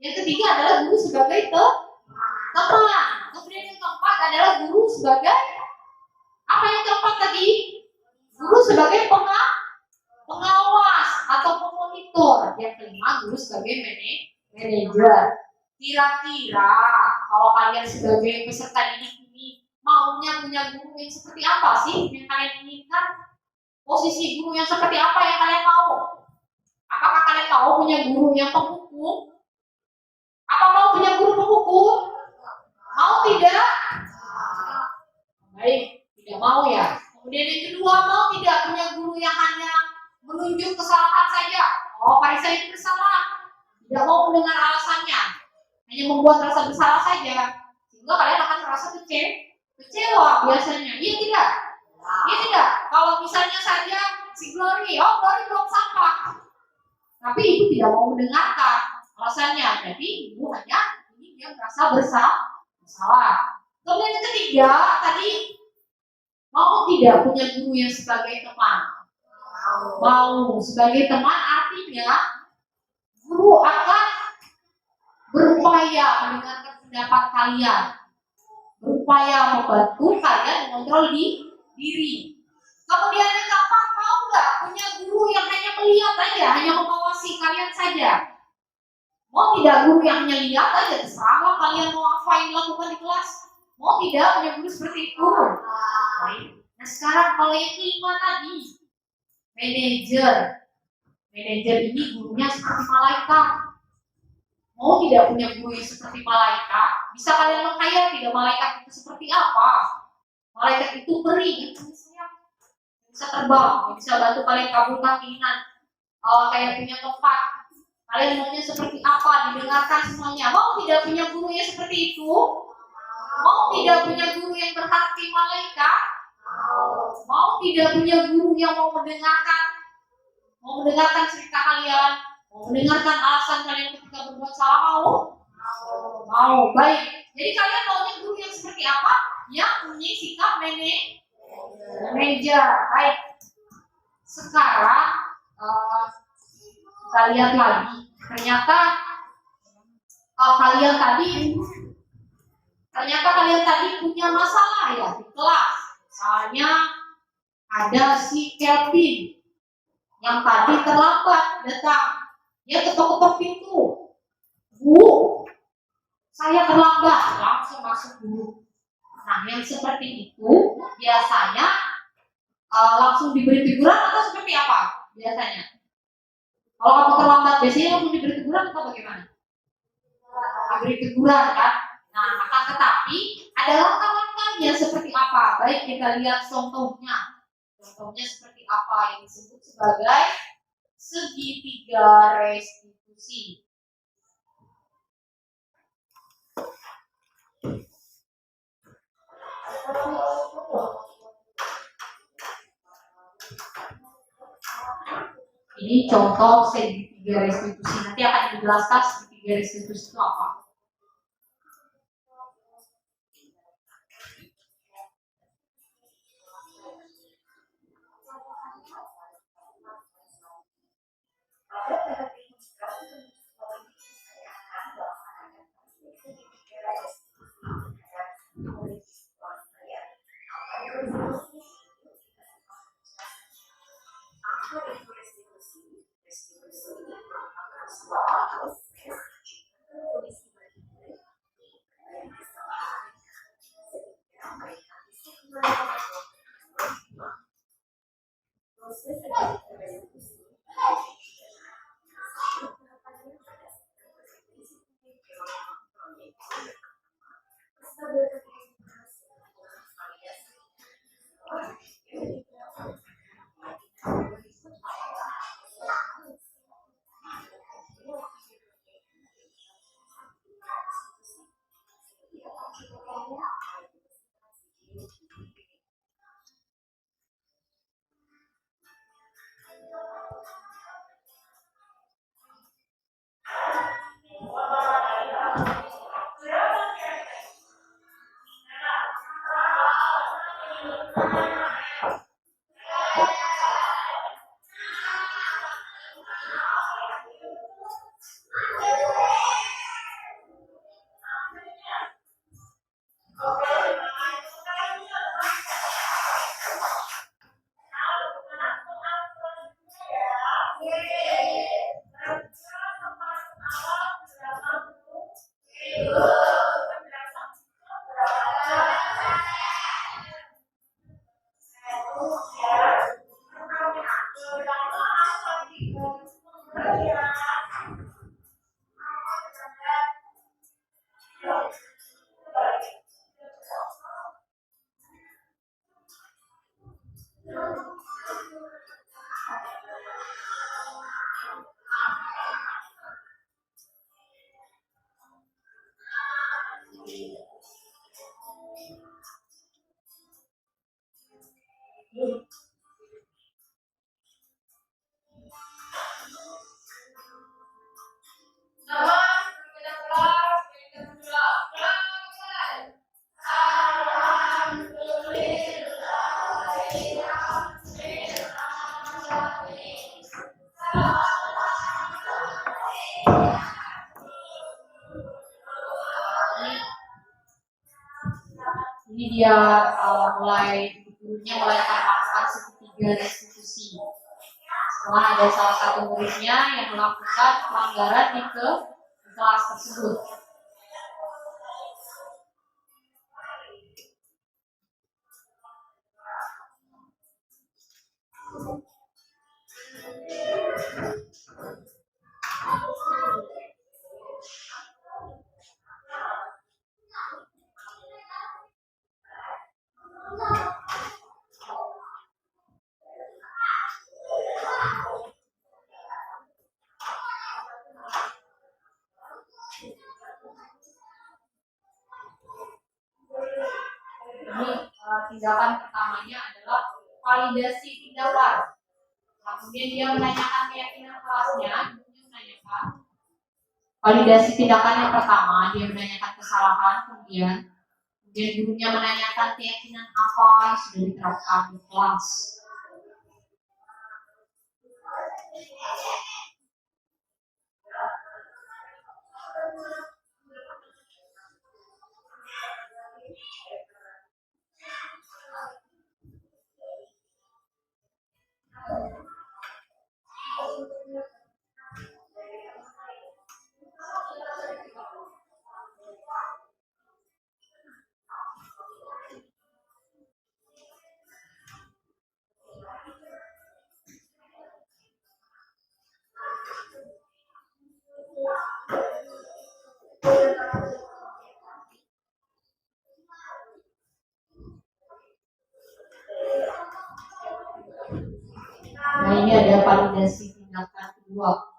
yang ketiga adalah guru sebagai teman, kemudian yang keempat adalah guru sebagai apa, yang keempat tadi guru sebagai pengawas atau pemonitor, yang kelima guru sebagai manajer. Kira-kira kalau kalian sebagai peserta didik ini maunya punya guru yang seperti apa sih yang kalian inginkan? Posisi guru yang seperti apa yang kalian mau? Apakah kalian mau punya guru yang penghukum? Apa mau punya guru penghukum? Mau tidak? Baik, tidak mau ya. Kemudian yang kedua, mau tidak punya guru yang hanya menunjuk kesalahan saja? Oh, Parisa itu bersalah. Tidak mau mendengar alasannya, hanya membuat rasa bersalah saja, sehingga kalian akan merasa kecewa biasanya. Iya tidak? Iya tidak? Kalau misalnya saja si Glory buang sampah, tapi ibu tidak mau mendengarkan alasannya, jadi ibu hanya ini dia merasa bersalah. Kemudian yang ketiga tadi, mau tidak punya guru yang sebagai teman? Mau. Sebagai teman artinya guru akan berupaya mendengarkan pendapat kalian, berupaya membantu kalian mengontrol diri. Kemudian yang keempat, mau nggak punya guru yang hanya melihat aja, hanya mengawasi kalian saja? Mau tidak guru yang hanya lihat aja, terserah kalian mau apa yang dilakukan di kelas? Mau tidak punya guru seperti itu? Nah sekarang kalau yang kelima tadi, manajer. Manajer ini gurunya seperti malaikat. Mau tidak punya guru yang seperti malaikat? Bisa kalian menghayal tidak malaikat itu seperti apa? Malaikat itu peri, bisa terbang, bisa bantu kalian kabulkan keinginan. Kayak punya tempat, kalian maunya seperti apa? Didengarkan semuanya. Mau tidak punya guru yang seperti itu? Mau tidak punya guru yang berhati malaikat? Mau tidak punya guru yang mau mendengarkan cerita kalian, mau mendengarkan alasan kalian ketika berbuat salah? Mau. Baik. Jadi kalian maunya guru yang seperti apa? Yang punya sikap manajer. Baik. Sekarang kita lihat lagi. Ternyata kalian tadi punya masalah ya di kelas. Misalnya ada si Kelvin yang tadi terlambat datang. Dia ketok-ketok pintu. Bu, saya terlambat. Langsung masuk dulu. Nah, yang seperti itu biasanya langsung diberi teguran atau seperti apa? Biasanya. Kalau kamu terlambat, biasanya langsung diberi teguran atau bagaimana? Diberi teguran kan? Nah, akan tetapi ada langkah-langkahnya seperti apa? Baik, kita lihat contohnya. Contohnya seperti apa yang disebut sebagai segitiga restitusi. Ini contoh segitiga restitusi. Nanti akan dijelaskan segitiga restitusi itu apa. Ini dia gurunya mulai akan melakukan segitiga restitusi. Setelah ada salah satu muridnya yang melakukan pelanggaran di kelas tersebut. Tindakan pertamanya adalah validasi tindakan. Kemudian dia menanyakan keyakinan kelasnya, dia menanyakan validasi tindakan yang pertama, dia menanyakan kesalahan, kemudian gurunya menanyakan keyakinan apa yang sudah diterapkan di kelas. Nah, ini ada validasi tindakan kedua.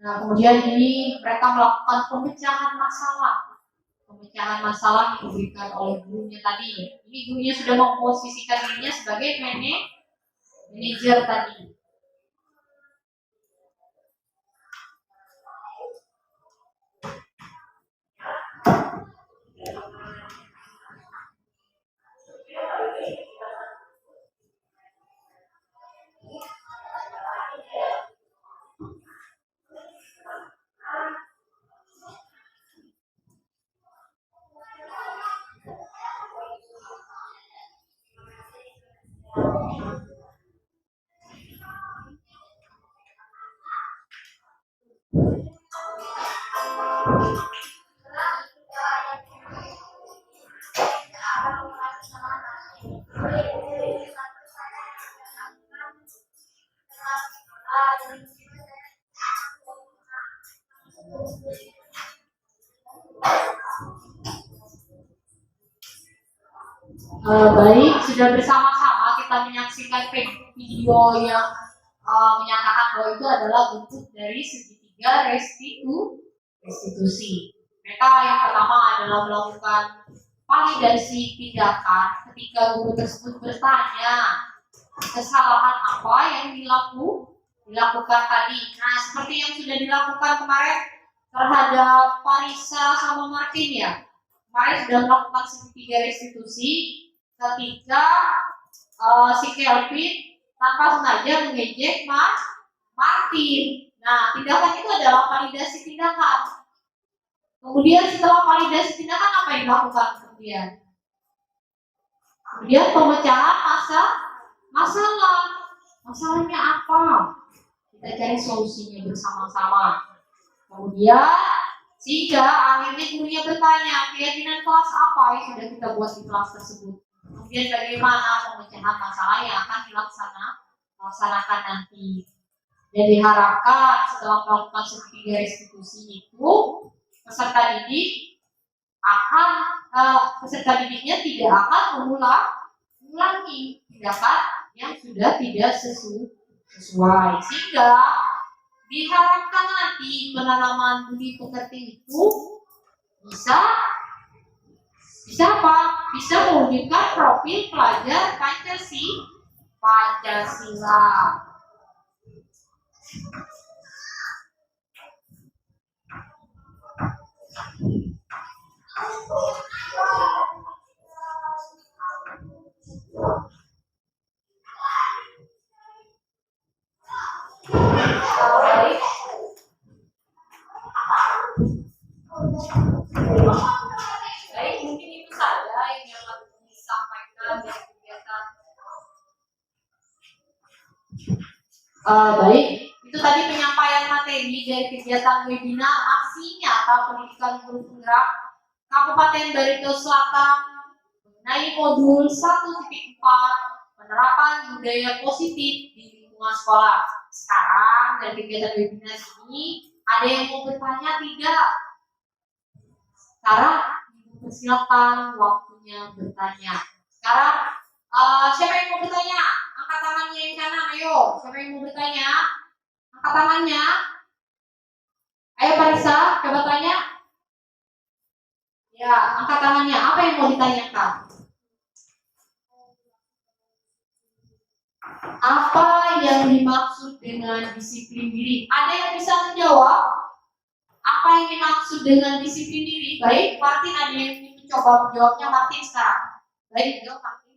Nah, kemudian ini mereka melakukan pemecahan masalah. Pemecahan masalah yang diberikan oleh gurunya tadi. Ini gurunya sudah memposisikan dirinya sebagai manajer tadi. Baik, sudah bersama-sama kita menyaksikan video yang menyatakan bahwa itu adalah bentuk dari segitiga restitusi. Mereka yang pertama adalah melakukan validasi tindakan ketika guru tersebut bertanya kesalahan apa yang dilakukan tadi. Nah, seperti yang sudah dilakukan kemarin terhadap Parisa sama Martin ya. Kemarin sudah melakukan segitiga restitusi ketika si Kelvin tanpa sengaja mengejek Martin. Nah, tindakan itu adalah validasi tindakan. Kemudian setelah validasi tindakan apa yang dilakukan kemudian? Kemudian pemecahan masalah. Masalahnya apa? Kita cari solusinya bersama-sama. Kemudian sehingga akhirnya gurunya bertanya keyakinan kelas apa yang sudah kita buat di kelas tersebut. Kemudian bagaimana pemecahan masalah yang akan dilaksanakan nanti. Dan diharapkan setelah melakukan segitiga restitusi itu peserta didiknya tidak akan mengulangi tindakan yang sudah tidak sesuai, sehingga diharapkan nanti penanaman budi pekerti itu bisa mewujudkan profil pelajar Pancasila. Baik, mungkin itu saja yang dapat disampaikan dari kegiatan. Baik, itu tadi penyampaian materi dari kegiatan webinar aksi nyata pendidikan guru penggerak Kabupaten Barito Selatan mengenai modul 1.4 penerapan budaya positif di lingkungan sekolah. Sekarang dari kegiatan webinar ini ada yang mau bertanya tidak? Sekarang silakan waktunya bertanya. Sekarang siapa yang mau bertanya? Angkat tangannya yang kanan, ayo. Siapa yang mau bertanya? Angkat tangannya. Ayo Parisa, coba tanya. Ya, angkat tangannya. Apa yang mau ditanyakan? Apa yang dimaksud dengan disiplin diri? Ada yang bisa menjawab? Apa yang dimaksud dengan disiplin diri? Baik, Martin ada yang ingin mencoba menjawabnya. Martin sekarang. Baik, jawab Martin.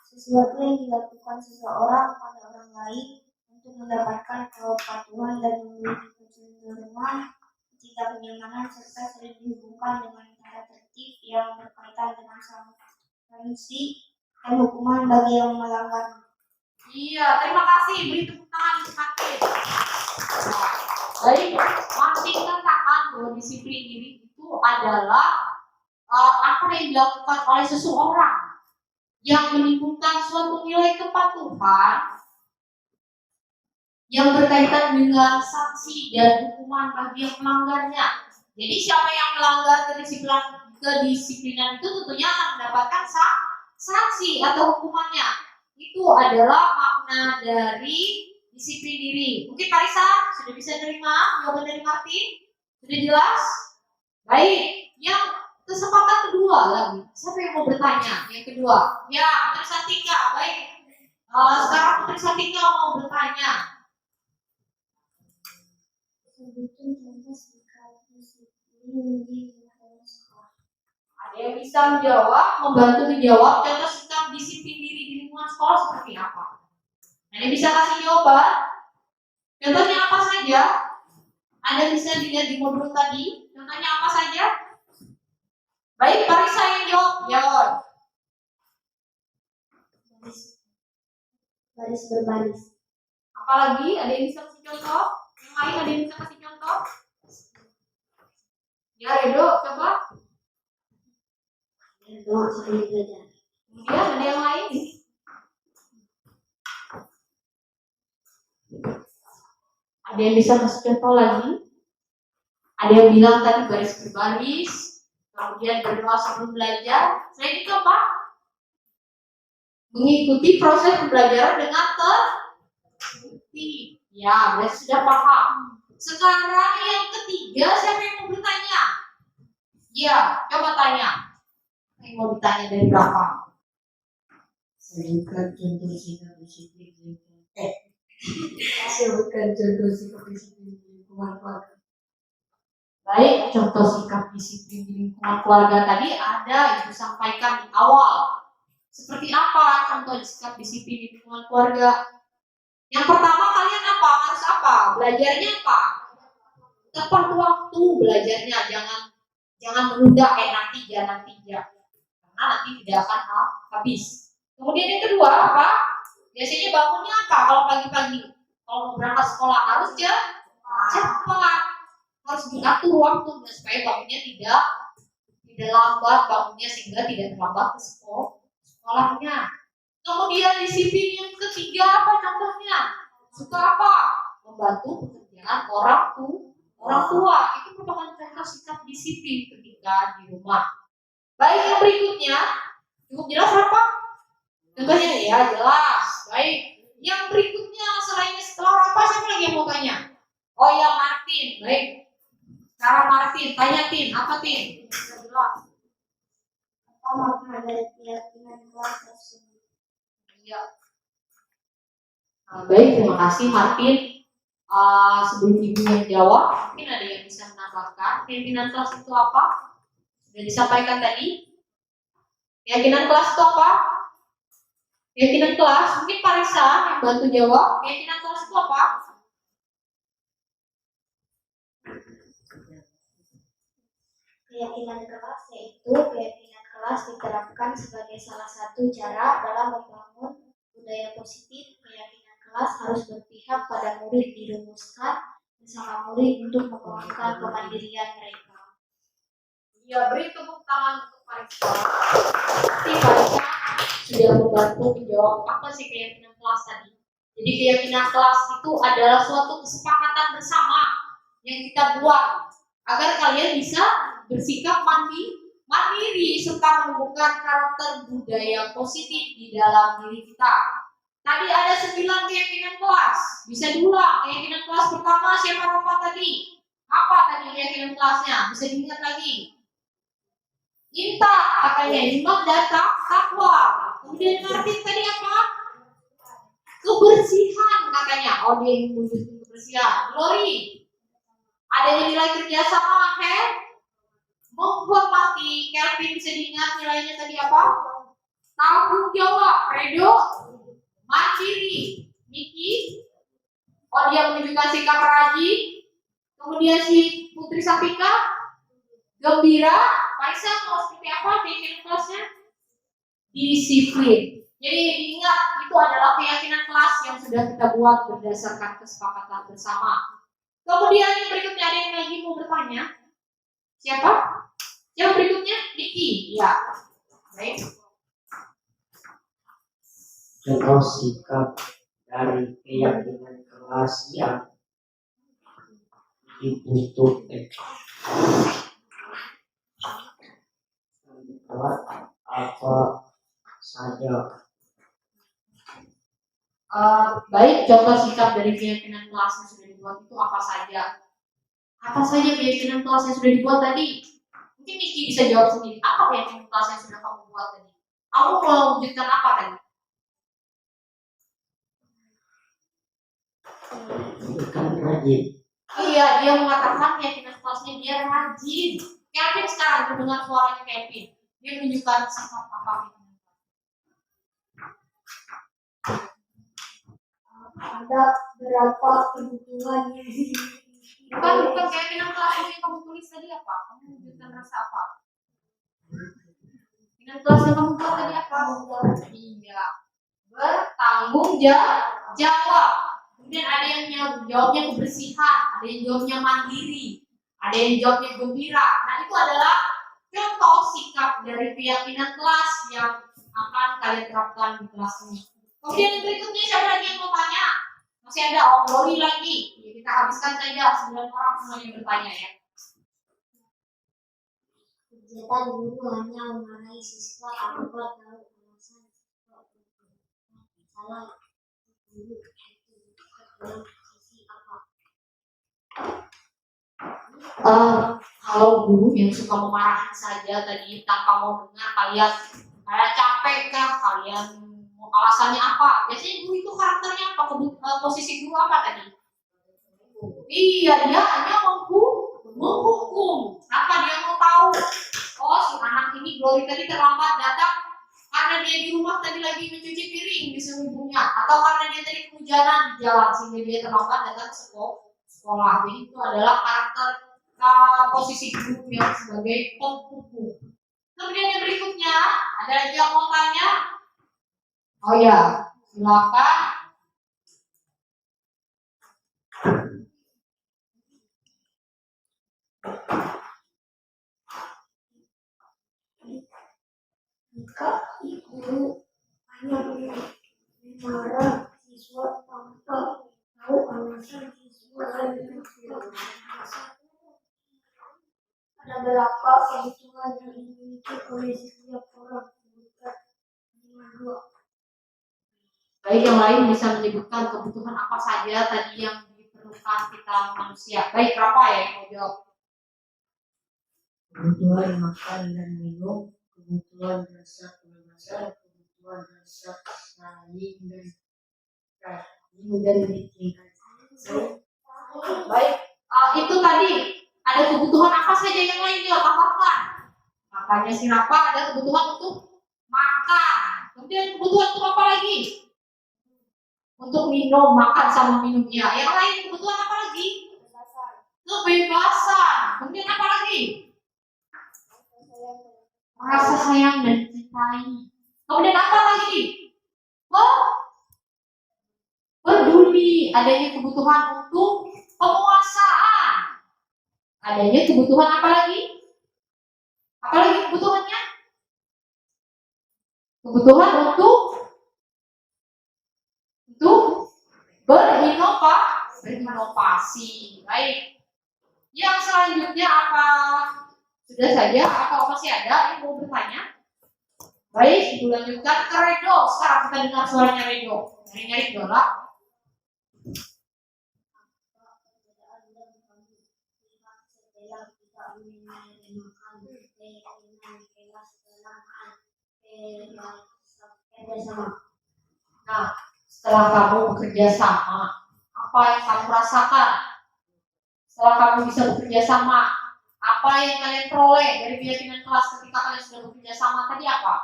Sesuatu yang dilakukan seseorang pada orang lain untuk mendapatkan kepatuhan dan memiliki kecenderungan, tingkat kenyamanan, serta sering dihubungkan dengan cara tertib yang berkaitan dengan sanksi dan hukuman bagi yang melanggar. Iya, terima kasih. Beri tepuk tangan untuk Martin. Nah, baik, Martin katakan bahwa disiplin diri itu adalah apa yang dilakukan oleh seseorang yang menimbulkan suatu nilai kepatuhan yang berkaitan dengan sanksi dan hukuman bagi yang melanggarnya. Jadi siapa yang melanggar kedisiplinan itu tentunya akan mendapatkan sanksi atau hukumannya. Itu adalah makna dari disiplin diri. Mungkin Parisa sudah bisa terima jawaban dari Martin? Sudah jelas? Baik, yang kesempatan kedua lagi. Siapa yang mau bertanya? Yang kedua. Ya, Putri Santika. Baik. Sekarang Putri Santika mau bertanya. Sebutkan contoh sikap disiplin di lingkungan sekolah. Ada yang bisa menjawab, membantu menjawab contoh sikap disiplin diri di lingkungan sekolah seperti apa? Ada yang bisa kasih jawaban? Contohnya apa saja? Ada yang bisa dilihat di modul tadi? Contohnya apa saja? Baik, Parisa yang jawab. Ya. Baris berbaris. Apalagi? Ada yang bisa kasih contoh? Yang lain ada yang bisa kasih contoh? Ya, Redo, coba. Doa sekali belajar. Kemudian ada yang lain? Ada yang bisa kasih contoh lagi? Ada yang bilang tadi baris berbaris, kemudian berdoa sebelum belajar. Selain itu apa? Mengikuti proses pembelajaran dengan tertib. Ya, berarti sudah paham. Sekarang yang ketiga, siapa yang mau bertanya? Ya, coba tanya. Yang mau ditanya dari berapa? Sebutkan contoh sikap disiplin sebutkan contoh sikap disiplin di lingkungan keluarga. Baik, contoh sikap disiplin di lingkungan keluarga tadi ada Ibu sampaikan di awal. Seperti apa contoh sikap disiplin di lingkungan keluarga? Yang pertama kalian apa? Harus apa? Belajarnya apa? Tepat waktu belajarnya, jangan menunda nanti ya. Karena nanti tidak akan habis. Kemudian yang kedua apa? Biasanya bangunnya apa kalau pagi-pagi? Kalau mau berangkat sekolah harus cepat. Harus diatur waktunya supaya bangunnya tidak lambat bangunnya sehingga tidak terlambat ke sekolahnya. Kemudian disiplin yang ketiga apa contohnya? Suka apa? Membantu pekerjaan orang tua. Itu merupakan contoh sikap disiplin ketika di rumah. Baik, yang berikutnya cukup jelas apa? Contohnya ya jelas. Baik. Yang berikutnya selain setelah apa siapa lagi yang mau tanya? Oh ya Martin. Baik. Sekarang Martin, tanya Tin, apa Tin? Jelas. Apa makna dari keyakinan kelas tersebut? Iya. Baik, terima kasih Martin. Sebelum ibu yang jawab, mungkin ada yang bisa menambahkan keyakinan kelas itu apa? Sudah disampaikan tadi. Keyakinan kelas itu apa? Keyakinan kelas, mungkin Parisa yang bantu jawab. Keyakinan kelas itu apa? Keyakinan kelas yaitu keyakinan kelas diterapkan sebagai salah satu cara dalam membangun budaya positif. Keyakinan kelas harus berpihak pada murid, dirumuskan bersama murid untuk mengembangkan kemandirian mereka. Ya, beri tepuk tangan untuk Parisa. Pasti Parisa sudah membantu menjawab apa sih keyakinan kelas tadi. Jadi keyakinan kelas itu adalah suatu kesepakatan bersama yang kita buat agar kalian bisa bersikap mandiri serta menumbuhkan karakter budaya positif di dalam diri kita. Tadi ada 9 keyakinan kelas. Bisa diulang. Keyakinan kelas pertama siapa lupa tadi? Apa tadi keyakinan kelasnya? Bisa diingat lagi. Inta katanya iman dan takwa. Kemudian Martin tadi apa? Kebersihan katanya. Oh, dia yang mewujudkan kebersihan. Glory. Adanya nilai kerjasama, menghormati. Kelvin bisa diingat nilainya tadi apa? Tanggung jawab. Redo. Mandiri. Niki. Oh, dia menunjukkan sikap rajin. Kemudian si Putri Sapika gembira. Faisal mau seperti apa keyakinan kelasnya? Disiplin. Jadi diingat itu adalah keyakinan kelas yang sudah kita buat berdasarkan kesepakatan bersama. Kemudian yang berikutnya ada yang lagi mau bertanya? Siapa? Yang berikutnya Niki. Ya. Baik. Contoh sikap dari keyakinan kelas yang dibutuhkan apa saja. Baik, contoh sikap dari keyakinan kelas yang sudah dibuat itu apa saja? Apa saja keyakinan kelas yang sudah dibuat tadi? Mungkin Niki bisa jawab sendiri. Apa keyakinan kelas yang sudah kamu buat tadi? Kamu mau wujudkan apa tadi? Bukan rajin. Iya, dia mengatakan keyakinan kelasnya dia rajin. Kevin sekarang mendengar suaranya Kevin. Dia menunjukkan sikap apa itu. Ada berapa kebutuhan yang Bukan keyakinan kelas yang kamu tulis tadi apa? Kamu wujudkan rasa apa? Keyakinan kelas yang kamu buat tadi apa? Iya. Bertanggung jawab. Kemudian ada yang jawabnya kebersihan, ada yang jawabnya mandiri, ada yang jawabnya gembira. Nah, itu adalah contoh sikap dari keyakinan kelas yang akan kalian terapkan di kelas ini. Kemudian yang berikutnya siapa lagi yang mau tanya? Masih ada Glory lagi. Ya, kita habiskan saja 9 orang semuanya bertanya ya. kegiatan guru hanya memarahi siswa tanpa tahu alasan siswa salah guru dalam posisi apa? Kalau guru yang suka memarahi saja tadi tanpa mau dengar kalian capek kah, kalian alasannya apa? Biasanya guru itu karakternya apa? Posisi guru apa tadi? Iya, dia hanya menghukum. Apa dia mau tahu? Oh, si anak ini Glory tadi terlambat datang karena dia di rumah tadi lagi mencuci piring di ibunya, atau karena dia tadi kehujanan di jalan sehingga dia terlambat datang ke sekolah. Jadi itu adalah karakter posisi guru yang sebagai penghukum. Kemudian yang berikutnya ada lagi yang mau tanya? Oh ya, silakan. Jika guru hanya memarah siswa tanpa tahu alasan siswa dan ada berapa kebutuhan yang dimiliki oleh setiap orang sebutkan dengan 2. Baik, yang lain bisa menyebutkan kebutuhan apa saja tadi yang diperlukan kita manusia. Baik, berapa ya yang mau jawab? Kebutuhan makan dan minum, kebutuhan rasa kebebasan, kebutuhan rasa saling dan dicintai. Baik, itu tadi ada kebutuhan apa saja yang lain dia tambahkan? Makanya si Rafa ada kebutuhan untuk makan. Kemudian kebutuhan untuk apa lagi? Untuk minum, makan sama minumnya. Yang lain kebutuhan apa lagi? Kebebasan. Kemudian apa lagi? Rasa sayang dan dicintai. Kemudian apa lagi? Peduli. Adanya kebutuhan untuk penguasaan. Adanya kebutuhan apa lagi? Apa lagi kebutuhannya? Kebutuhan untuk berinovasi. Baik. Yang selanjutnya apa? Sudah saja atau masih ada yang mau bertanya? Baik, ibu lanjutkan ke Redo. Sekarang kita dengar suaranya Redo. Nyari-nyari dola. makan, keyakinan, kelas, kenamaan, kerjasama. Nah, setelah kamu bekerja sama, apa yang kamu rasakan? Setelah kamu bisa bekerja sama, apa yang kalian peroleh dari keyakinan kelas ketika kalian sudah bekerja sama tadi apa?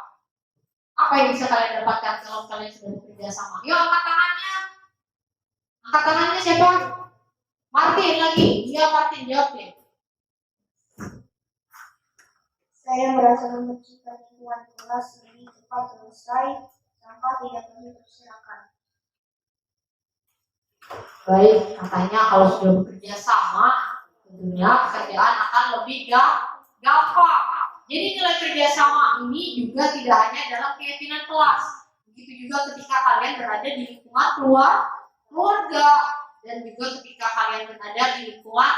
Apa yang bisa kalian dapatkan kalau kalian sudah bekerja sama? Yuk, angkat tangannya. Angkat tangannya siapa? Martin lagi. Iya, Martin, jawab deh. Saya merasa menciptakan lingkungan kelas lebih cepat selesai tanpa tidak perlu berserakan. Baik, katanya kalau sudah bekerja sama, tentunya pekerjaan akan lebih gampang. Jadi nilai kerjasama ini juga tidak hanya dalam keyakinan kelas. Begitu juga ketika kalian berada di lingkungan keluarga dan juga ketika kalian berada di lingkungan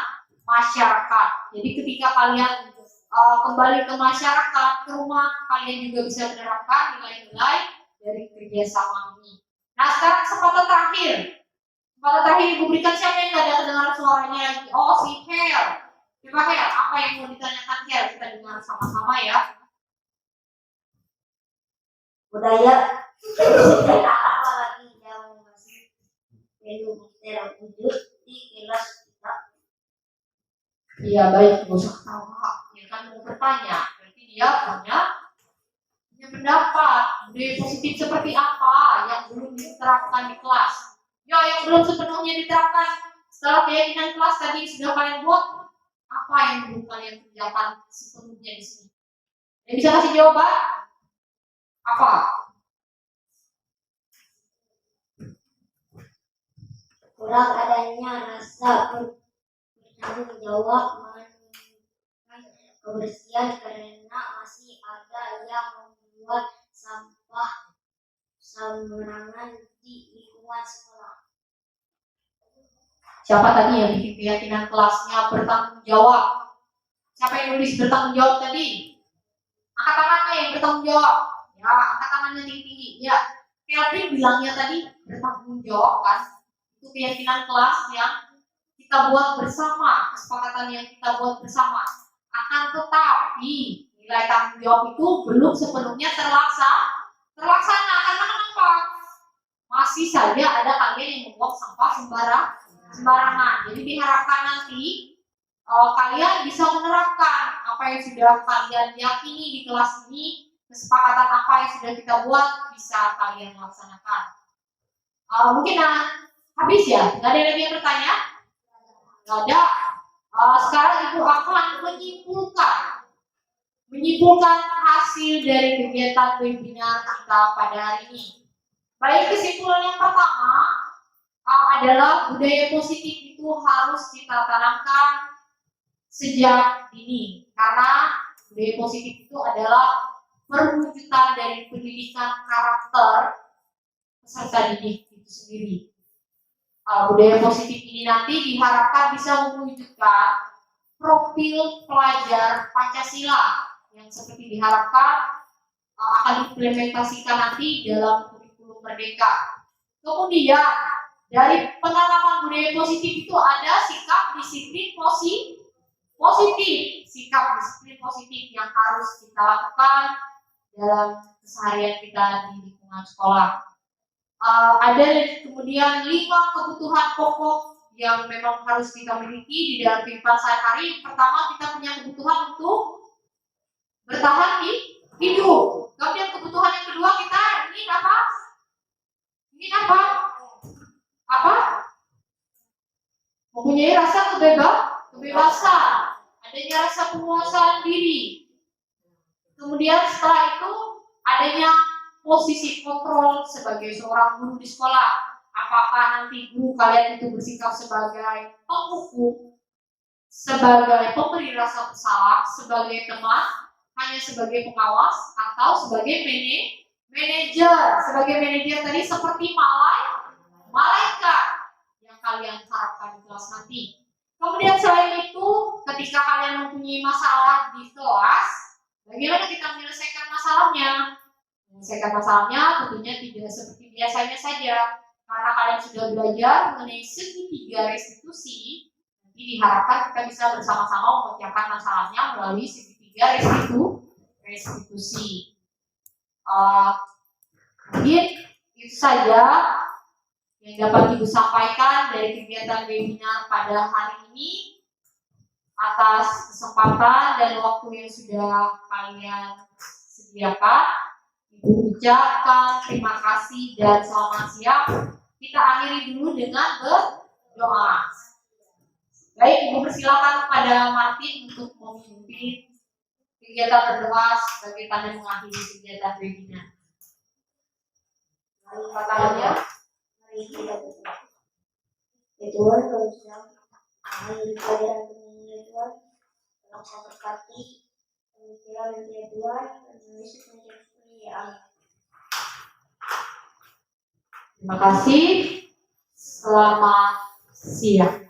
masyarakat. Jadi ketika kalian kembali ke masyarakat, ke rumah, kalian juga bisa menerapkan nilai-nilai dari kerjasama ini. Nah, sekarang kesempatan terakhir. Kesempatan terakhir Ibu berikan siapa yang tidak ada kedengaran suaranya lagi? Oh, si Hel. Coba Hel, apa yang mau ditanyakan Hel? Kita dengar sama-sama ya. Budaya dan apa lagi yang masih perlu terwujud di kelas kita? Iya baik, nggak usah ketawa. Dia kan mau bertanya, berarti dia punya pendapat. Budaya positif seperti apa yang belum diterapkan di kelas? Ya, yang belum sepenuhnya diterapkan setelah keyakinan kelas tadi sudah kalian buat, apa yang belum kalian kerjakan sepenuhnya di sini? Yang bisa kasih jawaban? Apa? Kurang adanya rasa bertanggung jawab menunjukkan kebersihan karena masih ada yang membuat sampah sembarangan di lingkungan sekolah. Siapa tadi yang bikin keyakinan kelasnya bertanggung jawab? Siapa yang nulis bertanggung jawab tadi? Angkat tangannya yang bertanggung jawab. Ya, angkat tangannya tinggi-tinggi. Ya, Kelvin bilangnya tadi bertanggung jawab kan? Itu keyakinan kelas yang kita buat bersama, kesepakatan yang kita buat bersama. Akan tetapi nilai tanggung jawab itu belum sepenuhnya terlaksana. Karena kenapa? Masih saja ada kalian yang membuang sampah sembarangan. Jadi diharapkan nanti kalian bisa menerapkan apa yang sudah kalian yakini di kelas ini, kesepakatan apa yang sudah kita buat bisa kalian laksanakan. Mungkin habis ya, nggak ada lagi yang bertanya? Nggak ada. Sekarang Ibu akan menyimpulkan hasil dari kegiatan webinar kita pada hari ini. Baik, kesimpulan yang pertama adalah budaya positif itu harus kita tanamkan sejak dini, karena budaya positif itu adalah perwujudan dari pendidikan karakter peserta didik itu sendiri. Budaya positif ini nanti diharapkan bisa mewujudkan profil pelajar Pancasila yang seperti diharapkan akan diimplementasikan nanti dalam kurikulum Merdeka. Kemudian dari penanaman budaya positif itu ada sikap disiplin positif, sikap disiplin positif yang harus kita lakukan dalam keseharian kita di lingkungan sekolah. Ada kemudian 5 kebutuhan pokok yang memang harus kita miliki di dalam kehidupan sehari-hari. Pertama, kita punya kebutuhan untuk bertahan hidup. Kemudian kebutuhan yang kedua kita ingin apa? Ingin apa? Apa? Mempunyai rasa kebebasan, adanya rasa penguasaan diri. Kemudian setelah itu adanya posisi kontrol sebagai seorang guru di sekolah. Apakah nanti guru kalian itu bersikap sebagai penghukum, sebagai pemberi rasa bersalah, sebagai teman, hanya sebagai pengawas, atau sebagai manajer. Sebagai manajer tadi seperti malaikat yang kalian harapkan di kelas nanti. Kemudian selain itu, ketika kalian mempunyai masalah di kelas, bagaimana kita menyelesaikan masalahnya? Menyelesaikan masalahnya tentunya tidak seperti biasanya saja, karena kalian sudah belajar mengenai segitiga restitusi. Jadi diharapkan kita bisa bersama-sama memecahkan masalahnya melalui segitiga restitusi. Mungkin itu saja yang dapat Ibu sampaikan dari kegiatan webinar pada hari ini. Atas kesempatan dan waktu yang sudah kalian sediakan, Ibu ucapkan terima kasih dan selamat siang. Kita akhiri dulu dengan berdoa. Baik, Ibu persilakan kepada Martin untuk memimpin kegiatan berdoa sebagai tanda mengakhiri kegiatan webinar. Katakannya. Mari kita berdoa. Ya Tuhan, kalau sedang mengakhiri pelajaran ini Tuhan, tolong saya berkati pemikiran ya Tuhan, dan Yesus menjadi seperti ya amin. Terima kasih. Selamat siang.